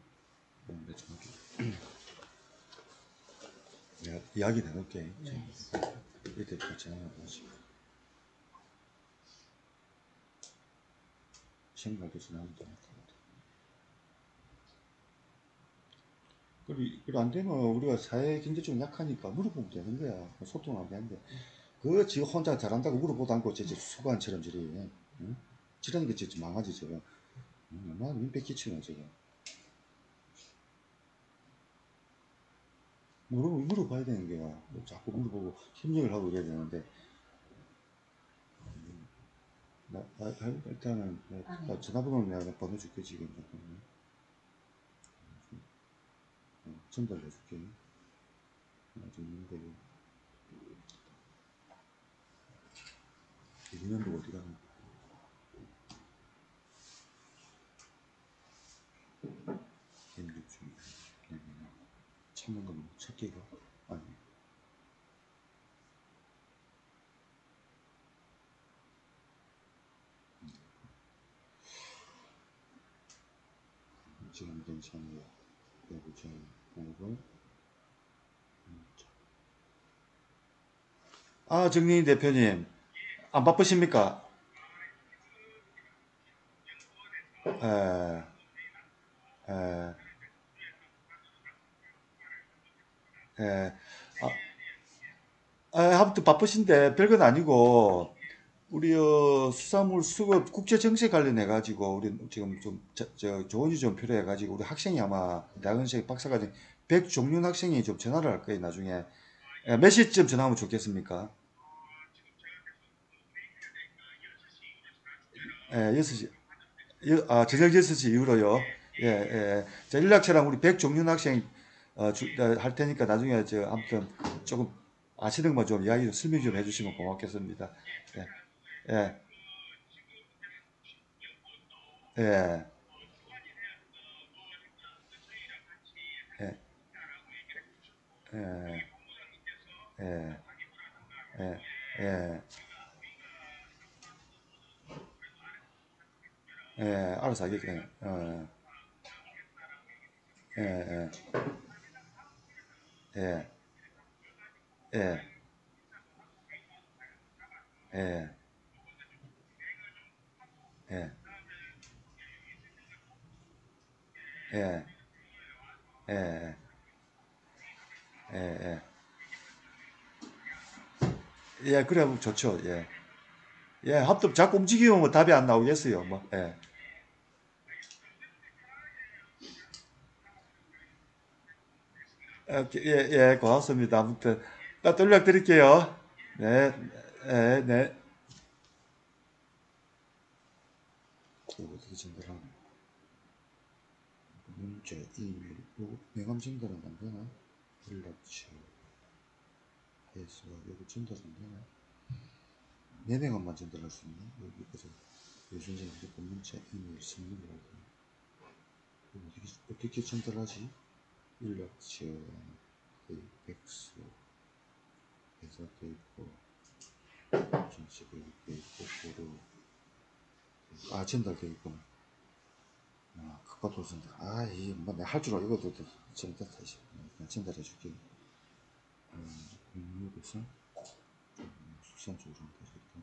내 전화기. 내가 이야기 나눌게. 네. 이 대표가 전화를 하지. 생각도 전화하면 될 것 같아. 그리고 안 되면 우리가 사회 경제적으로 약하니까 물어보면 되는 거야. 소통하면 되는데. 그거 지 혼자 잘한다고 물어보도 않고, 수관처럼 저리, 응? 지라니까 진짜 망하지, 저거. 얼마나 민폐 끼치노, 저거. 물어봐야 되는 거야. 자꾸 물어보고 협력을 하고 이래야 되는데. 일단은, 나 전화번호는 내가 보내줄게, 지금. 전달해줄게. 나중에 이년도 어디 가나? 연결 중이야. 찾는 건 찾기가 아니. 지금 괜찮아요. 여기 좀 오고. 정리인 대표님, 안 바쁘십니까? 에, 에, 에, 아무튼 바쁘신데 별건 아니고 우리 수산물 수급 국제 정세 관련해 가지고 우리 지금 좀 조언이 좀 필요해 가지고 우리 학생이 아마 대학원생 박사과정 100종륜 학생이 좀 전화를 할 거예요 나중에. 몇 시쯤 전화하면 좋겠습니까? 6시. 저녁 6시 이후로요. 예, 예. 자, 연락처랑 우리 백종윤 학생 할 테니까 나중에 아무튼 조금 아시는 거 좀 이야기 좀 설명 좀 해주시면 고맙겠습니다. 예, 예, 예, 예, 예, 예, 예, 예, 예, 알아서 하겠네. 예, 예, 예, 예, 예, 예, 예, 예, 예, 예, 그래, 좋죠. 예, 예, 합동 자꾸 움직이면 뭐 답이 안 나오겠어요. 뭐, 예. 예, 예, 고맙습니다. 아무튼, 또 연락드릴게요. 네, 네, 네. 이거 어떻게 전달하나? 문자, 이메일, 요거 명함 전달은 안 되나? 연락처, 해서, 요거 전달 안 되나? 내 명함만 전달할 수 있나? 여기, 그죠? 요즘에 무조건 문자, 이메일, 선물이라고. 이거 어떻게 전달하지? 연락처, 백수, 회사 돼 있고, 전체 돼 있고, 보로, 전달돼 있구나. 그것도 전달. 내가 할 줄 알고 이것도 전달 다시 전달해 줄게. 국내에서 수산 쪽으로 되겠다.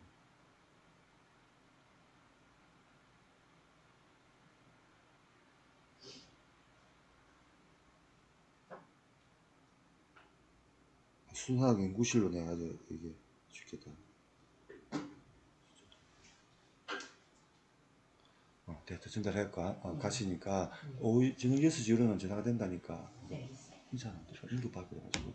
수산학 연구실로 내가 이게 죽겠다. 데이터 전달할까? 가시니까 오후 저녁 6시 이후로는 전화가 된다니까. 네. 인사 안 들어. 인도 밖에 가지고.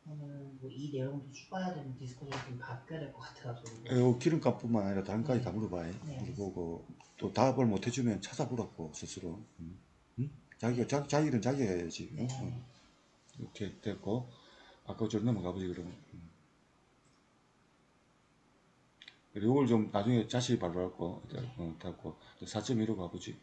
그러면 뭐이 내용도 추가해야 되는 디스커션이 좀 바뀌어야 될 것 같아가지고. 기름값뿐만 아니라 다른 까지 다 물어봐요. 네. 물어보고 또 답을 못 해주면 찾아보라고 스스로. 응? 자기는 자기가 해야지. 네. 이렇게 됐고 아까 좀 넘어가 보지 그러면. 이걸 좀 나중에 자세히 발표할거 됐고 4.1로 가보지.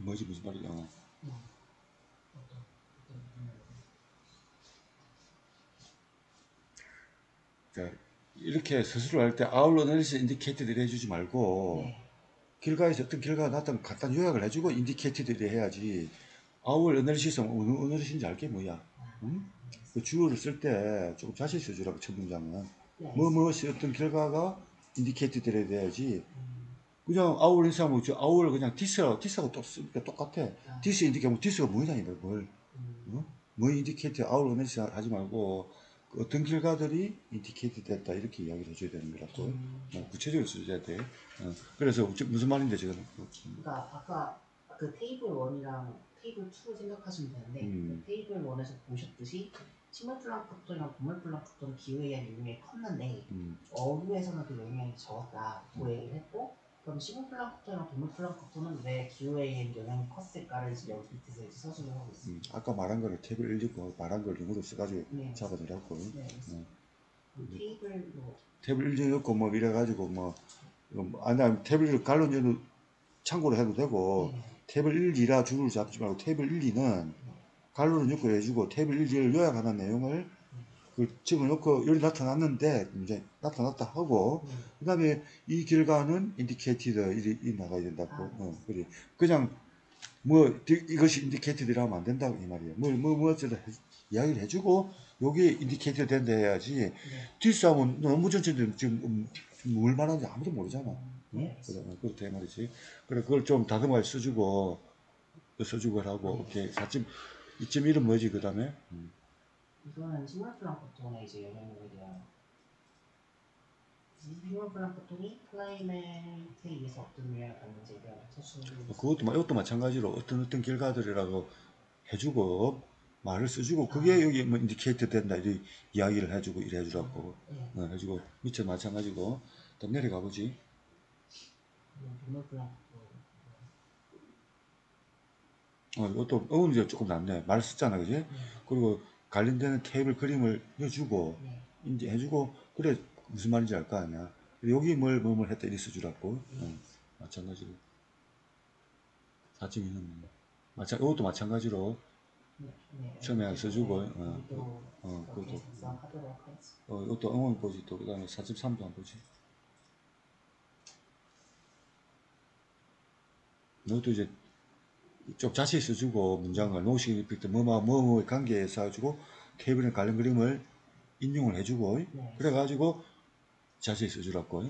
뭐지 무슨 말이야? 자, 이렇게 서술을 할 때 아울러 널리스 인디케이터들이 해주지 말고 네. 결과에서 어떤 결과가 나타나면 간단 요약을 해주고 인디케이터들이 해야지. 아울 어널리시스 어느 어널리시인지 알게 뭐야? 응? 그 주어를 쓸 때 조금 자세히 써주라고 첫 문장은 무엇이 어떤 결과가 인디케이터들이 돼야지. 그냥 아울 인사하면 아울 그냥 디스하고 또 쓰니까 똑같아. 디스 인디케이터 디스가 뭐냐 뭘? 뭐 인디케이터 아울 어널리시스 하지 말고 그 어떤 결과들이 인디케이트 됐다 이렇게 이야기를 해줘야 되는 거라고. 구체적으로 써줘야 돼. 그래서 무슨 말인데 지금? 그러니까 아까 그 테이블 1이랑 테이블 2를 생각하시면 되는데 그 테이블 1에서 보셨듯이 식물 플랑크톤이랑 동물 플랑크톤은 기후에 의한 영향이 컸는데 어류에서는 그 영향이 적었다고 얘기를 했고, 그럼 식물 플랑크톤이랑 동물 플랑크톤은 왜 기후에 의한 영향이 컸을까를 지금 여기 밑에서 이제 서술을 하고 있습니다. 아까 말한 거를 탭을 1 읽고 말한 걸 영어로 써가지고 잡아내라고. 테이블로 탭을 1 읽고 뭐 이래가지고 아니 탭을 갈론제도 참고로 해도 되고 탭을 1, 2라 줄을 잡지 말고 탭을 1, 2는 갈로를 넣고 해주고 탭을 1, 2를 요약하는 내용을 그 집어 넣고 여기 나타났는데 이제 나타났다 하고 그 다음에 이 결과는 인디케이티드 이 나가야 된다고. 그래. 그냥 이것이 인디케이티드라 하면 안 된다고 이 말이에요. 어쩌다 이야기를 해주고 요게 인디케이티드 된다 해야지. 뒷싸움은 너무 전체도 지금 뭘 말하는지 아무도 모르잖아. 그렇다 이 말이지. 그래 그걸 좀 다듬어 써주고 하고 오케이. 2.1은 뭐지 그 다음에? 이거는 식물 플랑크톤의 이제 영향력에 대한, 식물 플랑크톤이 클라이메이트에 의해서 어떤 영향을 받는지에 대한 서술. 이것도 마찬가지로 어떤 결과들이라고 해주고 말을 써주고 그게 여기 뭐 인디케이터 된다 이 이야기를 해주고 이래 해주라고. 해주고 밑에 마찬가지고 또 내려가 보지. 동물 플랑크톤. 이것도 이제 조금 낫네. 말 썼잖아, 그지? 그리고 관련되는 테이블 그림을 해주고 이제 해주고 그래 무슨 말인지 알 거 아니야. 여기 뭘 했다 이리 써주라고. 마찬가지로 4.2는 이것도 마찬가지로 처음에 써주고 그것도 이것도 응원 보지. 또 그 다음에 4.3도 한번 보지. 이것도 이제 좀 자세히 써주고 문장을 노식 이펙트 뭐뭐의 관계에 써주고 테이블에 관련 그림을 인용을 해주고 그래가지고 자세히 써주라고.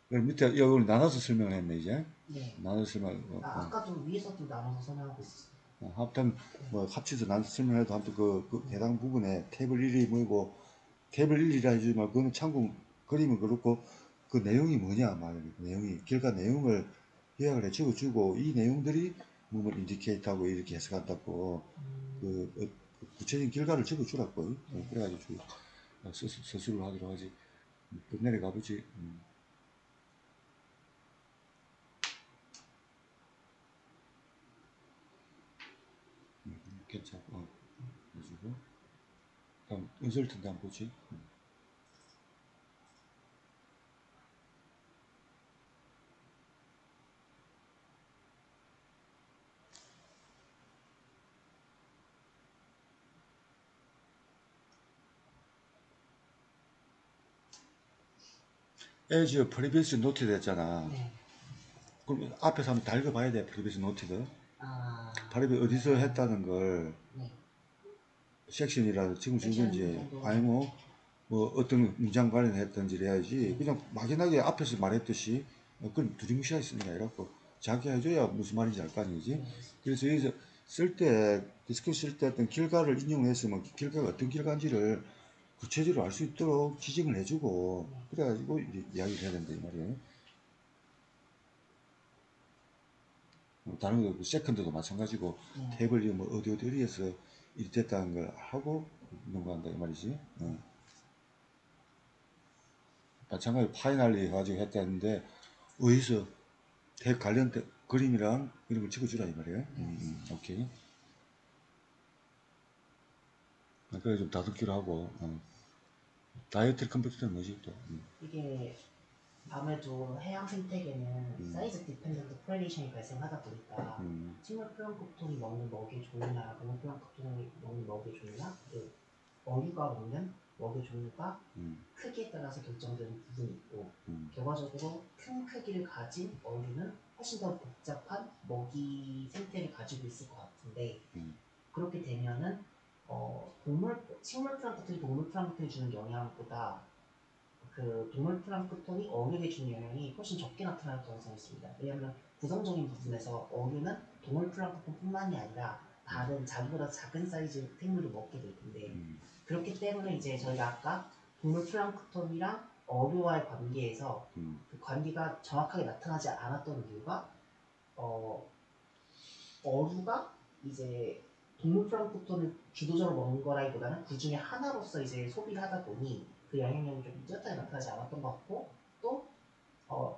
밑에 이걸 나눠서 설명을 했네 이제. 나눠서 설명. 아까도 위에서도 나눠서 설명하고 있었어요. 하여튼 뭐 합치서 나눠서 설명해도 아무튼 그 해당 부분에 테이블 1이 뭐고 테이블 1이라 해주지 말고 그거는 참고 그림은 그렇고 그 내용이 뭐냐 말이야. 내용이 결과 내용을 요약을 해 주고 이 내용들이 뭐 인디케이트하고 이렇게 해석한다고 그 구체적인 결과를 적어주라고. 그래가지고 서술을 하도록 하지. 내려가 보지. 괜찮고 해주고 다음 인설트인데 한번 보지. as previous noted 했잖아. 그럼 앞에서 한번 다 읽어봐야 돼. previous noted. 발음이 어디서 했다는 걸 섹션이라도 지금 쓴 건지 아니면 뭐 어떤 문장 관련했던지 해야지. 그냥 막연하게 앞에서 말했듯이 그건 두리뭉실하게 쓰는 게 아니라고 자기 해줘야 무슨 말인지 알 거 아니지? 네. 그래서 여기서 쓸 때, 디스크 쓸 때 어떤 결과를 인용했으면 결과가 어떤 결과인지를 구체적으로 알 수 있도록 지정을 해주고, 그래가지고 이야기를 해야 된다, 이 말이에요. 다른 거, 세컨드도 마찬가지고, 탭을 뭐 어디에서 일이 됐다는 걸 하고 넘어간다, 이 말이지. 마찬가지로 파이널리 해가지고 했다는데, 어디서 탭 관련 그림이랑 이런 걸 찍어주라, 이 말이에요. 오케이. 그래 좀 다듬기로 하고, 다이어트 컴퓨터는 뭐지 또? 이게 아무래도 해양 생태계는 사이즈 디펜던트 코렐레이션이 발생하다 보니까 식물 플랑크톤이 먹는 먹이의 종류나 동물 플랑크톤이 먹는 먹이의 종류나 어류가 먹는 먹이의 종류가 크기에 따라서 결정되는 부분이 있고 결과적으로 큰 크기를 가진 어류는 훨씬 더 복잡한 먹이 생태를 가지고 있을 것 같은데 그렇게 되면은 식물 플랑크톤이 동물 플랑크톤이 주는 영향보다 그 동물 플랑크톤이 어류에 주는 영향이 훨씬 적게 나타날 가능성이 있습니다. 왜냐하면 구성적인 부분에서 어류는 동물 플랑크톤뿐만이 아니라 다른 자기보다 작은 사이즈 생물도 먹게 될 텐데 그렇기 때문에 이제 저희가 아까 동물 플랑크톤이랑 어류와의 관계에서 그 관계가 정확하게 나타나지 않았던 이유가 어류가 이제 동물 플랑크톤을 주도적으로 먹는 거라기보다는 그 중에 하나로서 이제 소비를 하다 보니 그 영향력이 좀 뚜렷하게 나타나지 않았던 것 같고 또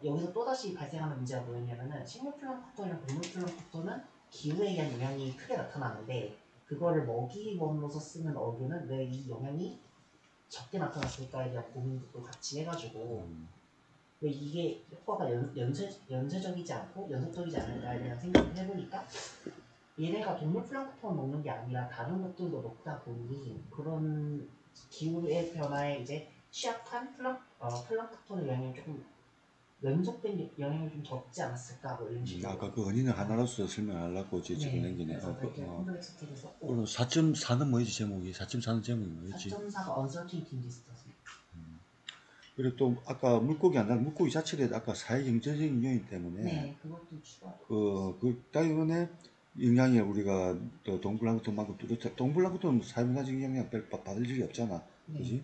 여기서 또다시 발생하는 문제가 뭐였냐면은 식물 플랑크톤이랑 동물 플랑크톤은 기후에 의한 영향이 크게 나타나는데 그거를 먹이원으로서 쓰는 어류는 왜 이 영향이 적게 나타났을까에 대한 고민도 또 같이 해가지고 왜 이게 효과가 연쇄적이지 않고 연속적이지 않을까에 대한 생각을 해보니까 얘네가 동물 플랑크톤 먹는 게 아니라 다른 것들도 먹다 보니 그런 기후의 변화에 이제 취약한 플랑크톤의 영향이 조금 연속된 영향이 좀 적지 않았을까 뭐 이런 식으로. 아까 그 원인을 하나로서 설명하려고 지금 남기네. 콤플렉시티에서 4.4는 뭐였지 제목이? 4.4는 제목이 뭐였지? 4.4가 uncertainty in distance. 그리고 또 아까 물고기 안 나면 물고기 자체를 아까 사회 경제적인 요인 때문에 네, 그것도 추가. 때문에 영향이 우리가 또 동플랑크톤만큼 뚜렷해. 동플랑크톤은 사회문화적인 영향 받을 일이 없잖아. 그지?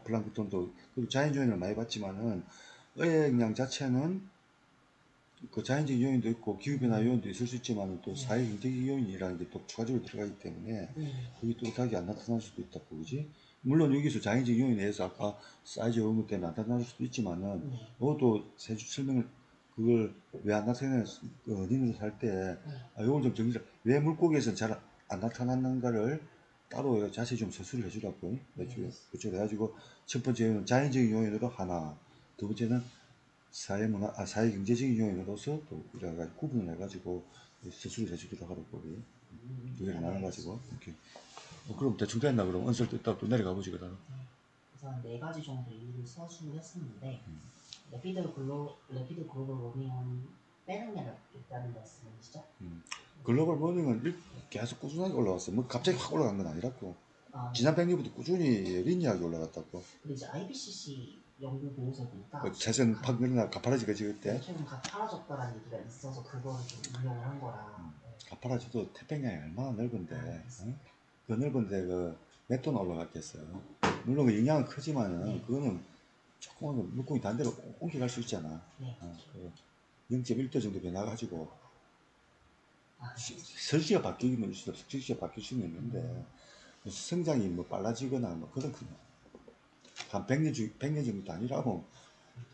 플랑크톤도 그리고 자연 요인을 많이 받지만은 어의 영향 자체는 그 자연적 요인도 있고 기후변화 요인도 있을 수 있지만 또 사회 경제적 요인이라는 게 또 추가적으로 들어가기 때문에 그게 뚜렷하게 안 나타날 수도 있다고 그지? 물론 여기서 자연적 요인에 의해서 아까 사이즈 요인 때문에 나타날 수도 있지만은 그것도 설명을 그걸 왜 안 나타내는 그 원인으로 살 때 요걸 좀 정리를 왜 물고기에서는 잘 안 나타났는가를 따로 자세히 좀 서술을 해주라고 그렇죠. 해가지고 첫 번째는 자연적인 요인으로 하나, 두 번째는 사회 경제적인 요인으로서 또 우리가 구분을 해가지고 서술을 해주도록 하라고 우리 두 개를 나눠가지고 이렇게. 그럼 대충 됐나 그럼 언설 뜯다 또 내려가 보지 그다음. 그래서 한 4가지 정도 이유를 서술을 했었는데 레피드 글로벌 워밍은 빼는 게 낫겠다는 말씀이시죠? 글로벌 워밍은 계속 꾸준하게 올라왔어. 뭐 갑자기 확 올라간 건 아니라고. 지난 100년부터 꾸준히 리니하게 올라갔다고. 근데 이제 IPCC 연구 보고서 보니까 재생 팍 늘어나 가파라지가 지을 때 최근 가파라졌다라는 얘기가 있어서 그거를 좀 인용을 한 거라. 가파라지도 태평양이 얼마나 넓은데 그 넓은데 몇 톤 올라갔겠어요. 물론 그 영향은 크지만은 그거는 조그만 물고기 단대로 옮겨갈 수 있잖아. 0.1도 정도 변화가지고 설지가 바뀌면 석지가 바뀔 수는 있는데 성장이 뭐 빨라지거나 뭐 그런 한 100년 정도 아니라고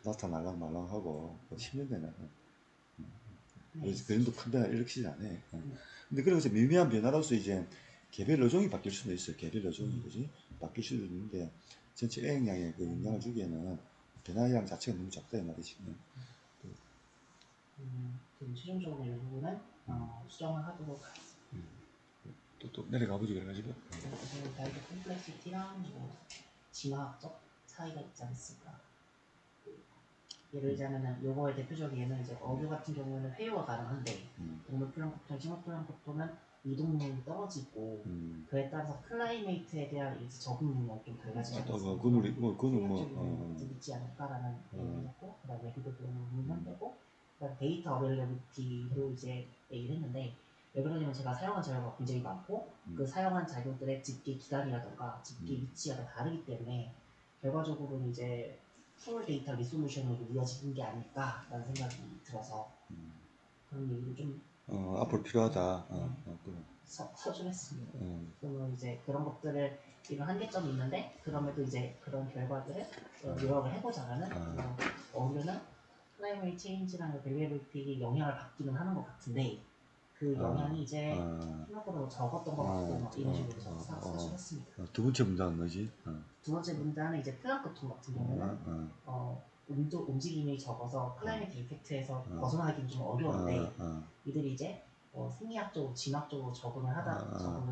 나타날랑 말랑하고 10년 되면 그림도 큰 변화 일으키지 않아. 근데 그래서 미미한 변화로서 이제 개별 어종이 바뀔 수도 있어요. 개별 어종이 그지 바뀔 수도 있는데 전체 애양량에 그 영향을 주기에는 변화량 자체가 너무 작다 이 말이지. 그럼 최종적으로 이 부분은 수정을 하도록 하겠습니다. 또 내려가 보지 그래가지고. 그래서 다이어트 콤플렉시티랑 뭐 진화학적 차이가 있지 않습니까? 예를 들자면은 요거의 대표적인 예는 이제 어류 같은 경우에는 회유가 가능한데 동물 플랑크톤, 식물 플랑크톤은 이동률이 떨어지고 그에 따라서 클라이메이트에 대한 이제 적응 능력이 좀 달라지지 않습니까? 그거는 뭐 있지 않을까라는 얘기였고 그다음에 비도 부분은 빼고 그러니까 데이터 어베일러비티로 이제 얘기를 했는데 왜 그러냐면 제가 사용한 자료가 굉장히 많고 그 사용한 자료들의 집계 기간이라던가 집계 위치가 다 다르기 때문에 결과적으로는 이제 풀 데이터 리솔루션으로 이어지는 게 아닐까라는 생각이 들어서 그런 얘기를 좀 앞으로 필요하다. 서술했습니다. 그러면 이제 그런 것들을 이런 한계점이 있는데 그럼에도 이제 그런 결과들을 요약을 해보자면은 어류는 프라이머리 체인지랑 밸리어빌티에 영향을 받기는 하는 것 같은데 그 영향이 이제 생각보다 적었던 것 같고 막 이런 식으로 서술했습니다. 두 번째 문단은 뭐지? 두 번째 문단은 이제 플랑크톤 같은 경우는 움직임이 적어서 클라이밋 이펙트에서 벗어나기는 좀 어려운데 이들이 이제 생리학적으로 진학적으로 적응을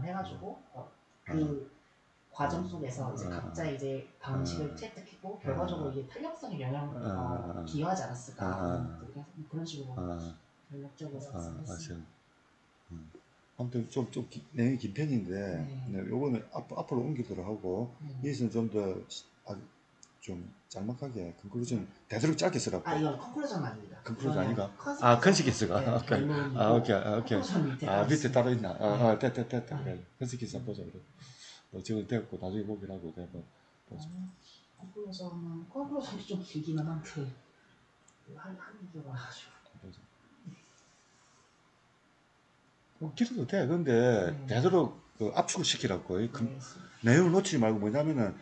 해가지고 그 과정 속에서 이제 각자 이제 방식을 채택했고 결과적으로 이게 탄력성에 영향을 기여하지 않았을까 그런 식으로 전략적으로 했습니다. 아무튼 좀 내용이 긴 편인데 요거는 앞으로 옮기도록 하고 여기서는 좀 더 좀 짤막하게 컨클루전 되도록 짧게 쓰라고. 이건 컨클루전 아닙니다. 컨클루전 아닌가? 컨시퀀스가. 컨시퀀스가. 오케이. 밑에 따로 있나? 됐다. 그래. 컨시퀀스 보자 그래. 지금 됐고 나중에 보기로 하고 보자. 컨클루전이 좀 길기는 한데 한 개가 가지고. 길어도 돼. 근데 되도록 압축을 시키라고. 내용을 놓치지 말고 뭐냐면은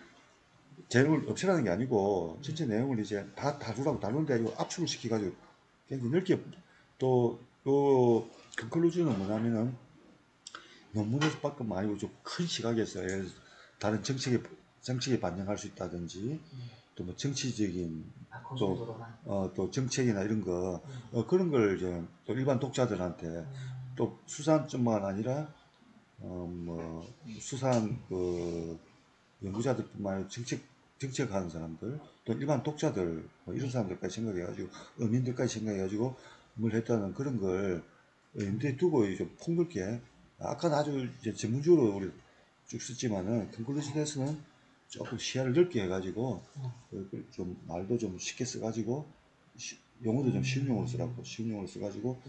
내용을 없애라는 게 아니고 전체 내용을 이제 다 다루는데 이거 압축을 시켜가지고 굉장히 넓게 또 요 컨클루전은 뭐냐면은 논문에서 밖에 아니고 좀 큰 시각에서 다른 정책에 반영할 수 있다든지 또 뭐 정치적인 또 정책이나 이런 거 그런 걸 이제 또 일반 독자들한테 또 수산뿐만 아니라 뭐 수산 그 연구자들뿐만 아니라 정책하는 사람들 또 일반 독자들 뭐 이런 사람들까지 생각해가지고 어민들까지 생각해가지고 뭘 했다는 그런 걸 염두에 두고 이제 폭넓게 아까는 아주 이제 전문적으로 우리 쭉 썼지만은 컨클루전에서는 조금 시야를 넓게 해가지고 좀 말도 좀 쉽게 써가지고 용어도 좀 쉬운 용어로 써가지고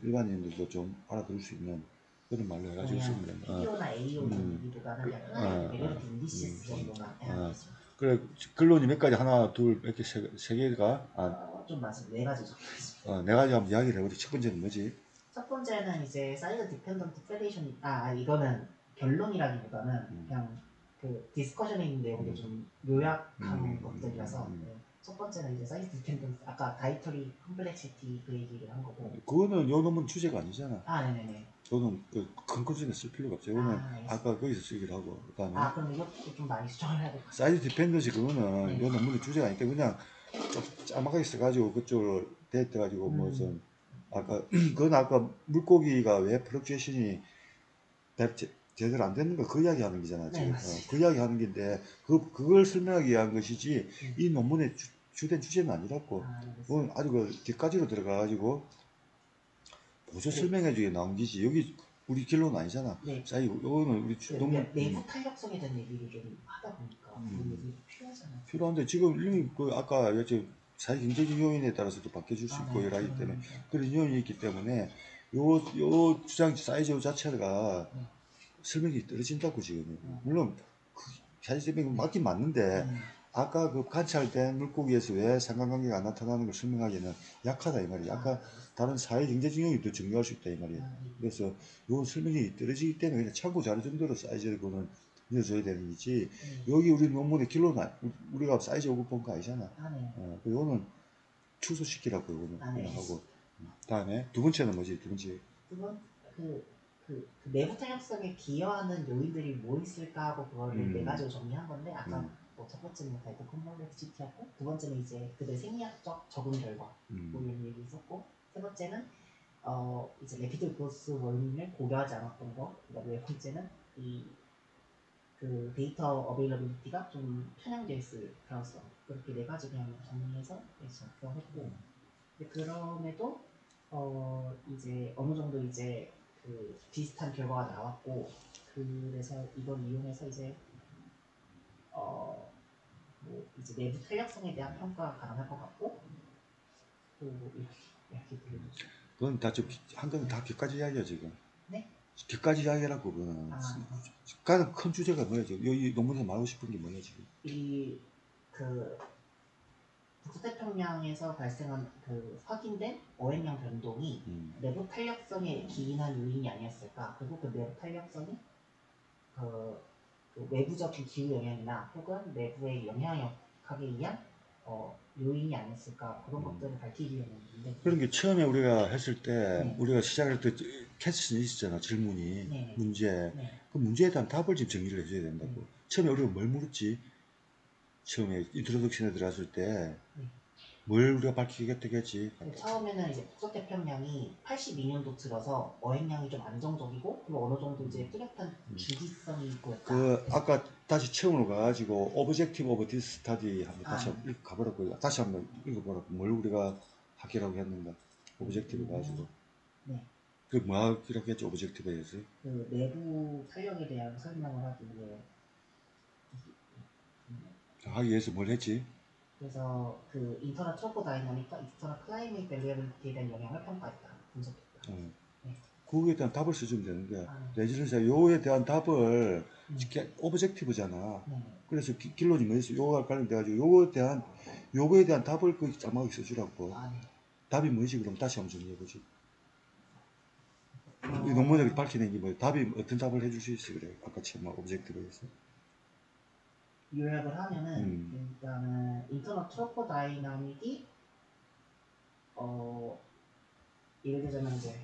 일반인들도 좀 알아들을 수 있는 그런 말로 해가지고 쓰면 된다. PO나 AO보다는 약간 레벨티 인디시스 정도만 해야겠습니다. 그래 근론이 몇 가지 하나 둘 몇 개 세 개가 좀 많습니다. 네 가지 정도 있습니다. 네 가지 한번 이야기를 해보자. 첫 번째는 뭐지? 첫 번째는 이제 사이드 디펜던트 페데이션 이거는 결론이라기보다는 그냥 그 디스커션에 있는 내용을 좀 요약한 것들이라서 첫 번째는 이제 사이즈 디펜던트 아까 다이터리 컴플렉시티 그 얘기를 한 거고 그거는 요 논문 주제가 아니잖아. 네네네. 저는 그 컨클루전에 쓸 필요가 없어요. 이거는 아까 거기서 쓰기로 하고 그다음에 그럼 이것도 좀 많이 수정을 해야 될 것 같아요. 사이즈 디펜던시 그거는 요 논문의 주제가 아니니까 그냥 좀 짤막하게 써가지고 그쪽으로 대해가지고 무슨 그건 아까 물고기가 왜 플럭추에이션이 제대로 안 되는 거 그 이야기 하는 거잖아. 지금. 그 이야기 하는 건데 그걸 설명하기 위한 것이지 이 논문의 주된 주제는 아니라고. 그건 아주 그 뒤까지로 들어가가지고 보조 설명해주게 나온 거지. 여기 우리 결론은 아니잖아. 요거는 우리 논문 내부 탄력성에 대한 얘기를 좀 하다 보니까 그런 얘기 필요하잖아요. 필요한데 지금 이미 아까 사회 경제적 요인에 따라서도 바뀌어질 수 있고 여러 하기 때문에 그런 요인이 있기 때문에 요 주장 사이즈 자체가 설명이 떨어진다고 지금. 물론 사이즈 설명이 맞긴 맞는데 아까 그 관찰된 물고기에서 왜 상관관계가 안 나타나는 걸 설명하기에는 약하다 이 말이야. 아까 다른 사회 경제적 요인이 더 중요할 수 있다 이 말이야. 그래서 요 설명이 떨어지기 때문에 그냥 참고 자료 정도로 사이즈를 넣어줘야 되는 거지. 여기 우리 논문의 결론은 우리가 사이즈 오고 본 거 아니잖아. 이거는 취소시키라고 이거는 하고. 다음에 두 번째는 뭐지? 두 번째. 그 내부 탄력성에 기여하는 요인들이 뭐 있을까 하고 그거를 네 가지로 정리한 건데 아까 첫 번째는 다이터 컴플렉시티였고 두 번째는 이제 그들 생리학적 적응 결과 뭐 이런 얘기 있었고 세 번째는 이제 레피드 그로스 원인을 고려하지 않았던 거 그다음에 네 번째는 그 데이터 어베일러빌리티가 좀 편향되어 있을 가능성 그렇게 네 가지 그냥 정리해서 작성했고 그럼에도 이제 어느 정도 이제 그 비슷한 결과가 나왔고 그래서 이걸 이용해서 이제 뭐 이제 내부 탄력성에 대한 평가가 가능할 것 같고 또 이렇게 들려주죠. 그건 한 건 다 깃까지 이야기야 지금. 네? 깃까지 이야기라고 그거는. 가장 큰 주제가 뭐야 지금? 이 논문에서 말하고 싶은 게 뭐야 지금? 그 북서태평양에서 발생한 그 확인된 어획량 변동이 내부 탄력성에 기인한 요인이 아니었을까? 그리고 그 내부 탄력성이 그 외부적인 기후 영향이나 혹은 내부의 영향력학에 의한 요인이 아니었을까? 그런 것들을 밝히기 위해서인데. 그런 게 처음에 우리가 했을 때 네. 우리가 시작할 때 캐스션이 있었잖아. 질문이. 네. 문제. 네. 그 문제에 대한 답을 지금 정리를 해줘야 된다고. 처음에 우리가 뭘 물었지? 처음에 인트로덕션에 들어갔을 때 뭘 우리가 밝히겠다고 했지? 처음에는 이제 북서태평양이 82년도 들어서 어획량이 좀 안정적이고 그리고 어느 정도 이제 뚜렷한 주기성이 있고 그 아까 다시 처음으로 가가지고 오브젝티브 오브 디스 스타디 한번 다시 한번 가보라고 다시 한번 읽어보라고 뭘 우리가 하기라고 했는가 오브젝티브 가지고 네. 그 뭐 하기라고 했지 오브젝티브에서 그 내부 탄력에 대한 설명을 하기 위해 하기 위해서 뭘 했지? 그래서 그 인터널 트로포 다이나믹과 익스터널 클라이밋 밸리어빌리티에 대한 영향을 평가했다 분석했다. 네. 그거에 대한 답을 써주면 되는 거야. 레지던스 요에 대한 답을 오브젝티브잖아. 그래서 결론이 뭐였어? 요거와 관련돼가지고 요거에 대한 답을 그 자막에 써주라고. 답이 뭐지? 그럼 다시 한번 정리해보지. 이 논문에 밝혀낸 게 뭐야? 답이 어떤 답을 해줄 수 있어? 그래. 아까 처음 오브젝티브에서. 요약을 하면은 일단은 인터널 트로포 다이나믹이 예를 들자면 이제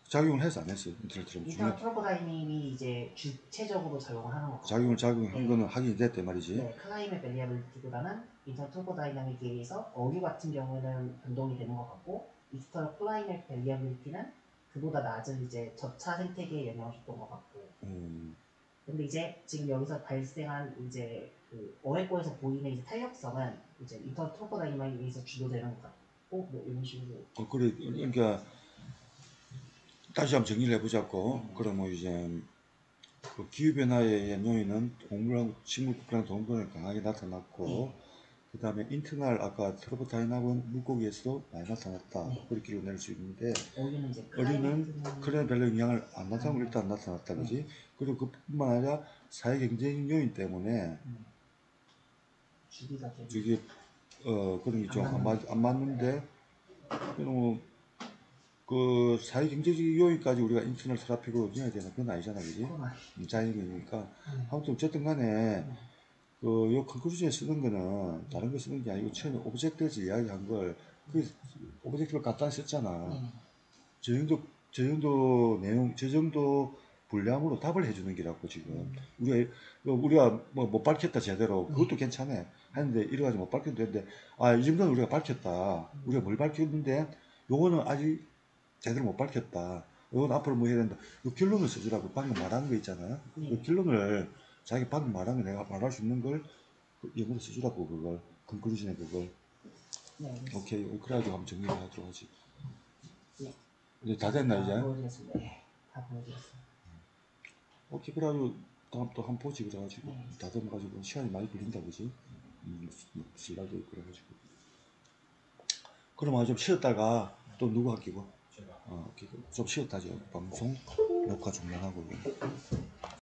작용을 해서 안 했어. 인터널 트로포 다이나믹이 이제 주체적으로 작용을 하는 거고 작용한 거는 확인이 됐단 말이지. 네, 클라이밋 밸리어빌리티보다는 인터널 트로포 다이나믹에 의해서 어류 같은 경우에는 변동이 되는 것 같고 익스터널 클라이밋 밸리어빌리티는 그보다 낮은 이제 저차 생태계에 영향을 줬던 것 같고. 근데 이제 지금 여기서 발생한 이제 그 어획고에서 보이는 이제 탄력성은 이제 인터널 트로포 다이나믹에 의해서 주도되는 것 같고 뭐 이런 식으로. 그래. 그러니까 다시 한번 정리를 해보자고. 그러면 이제 그 기후변화에 의한 요인은 동물하고 식물국가랑 동물에 강하게 나타났고 그 다음에 인터널 아까 트로포다이나믹은 물고기에서도 많이 나타났다. 그렇게 낼 수 있는데 어류는 클라이밋 밸리어 영향을 안 나타나고 일단 나타났다. 그지? 그리고 그뿐만 아니라 사회경제적 요인 때문에 저기 그런 게 좀 안 맞는데 그럼 그 사회경제적 요인까지 우리가 인터널 트래픽으로 넣어야 되나 그건 아니잖아. 그지? 자연이니까 아무튼 어쨌든 간에 요 컨클루전에 쓰는 거는 다른 거 쓰는 게 아니고 처음에 오브젝트에서 이야기한 걸 그 오브젝트를 갖다 썼잖아. 저 정도 내용, 저 정도 분량으로 답을 해주는 게라고 지금 우리가 뭐 못 밝혔다 제대로 그것도 괜찮아. 하는데 이래가지고 못 밝혀도 되는데 이 정도는 우리가 밝혔다. 우리가 뭘 밝혔는데 요거는 아직 제대로 못 밝혔다. 이건 앞으로 뭐 해야 된다. 이 결론을 써주라고 방금 말한 거 있잖아요. 이 결론을 자기 방금 말한 거 내가 말할 수 있는 걸 영어로 써주라고 그걸 컨클루전에 그걸. 오케이. 그래가지고 한번 정리를 하도록 하지. 이제 다 됐나 이제? 보여드렸습니다. 다 보여드렸습니다. 오케이. 그래가지고 다음 또 한 번 보지 그래가지고 다 돼가지고 시간이 많이 걸린다 그지? 슬라이드 있고 그래가지고. 그러면 좀 쉬었다가 또 누구 할기고? 오케이. 좀 쉬었다 죠 방송 녹화 중단하고.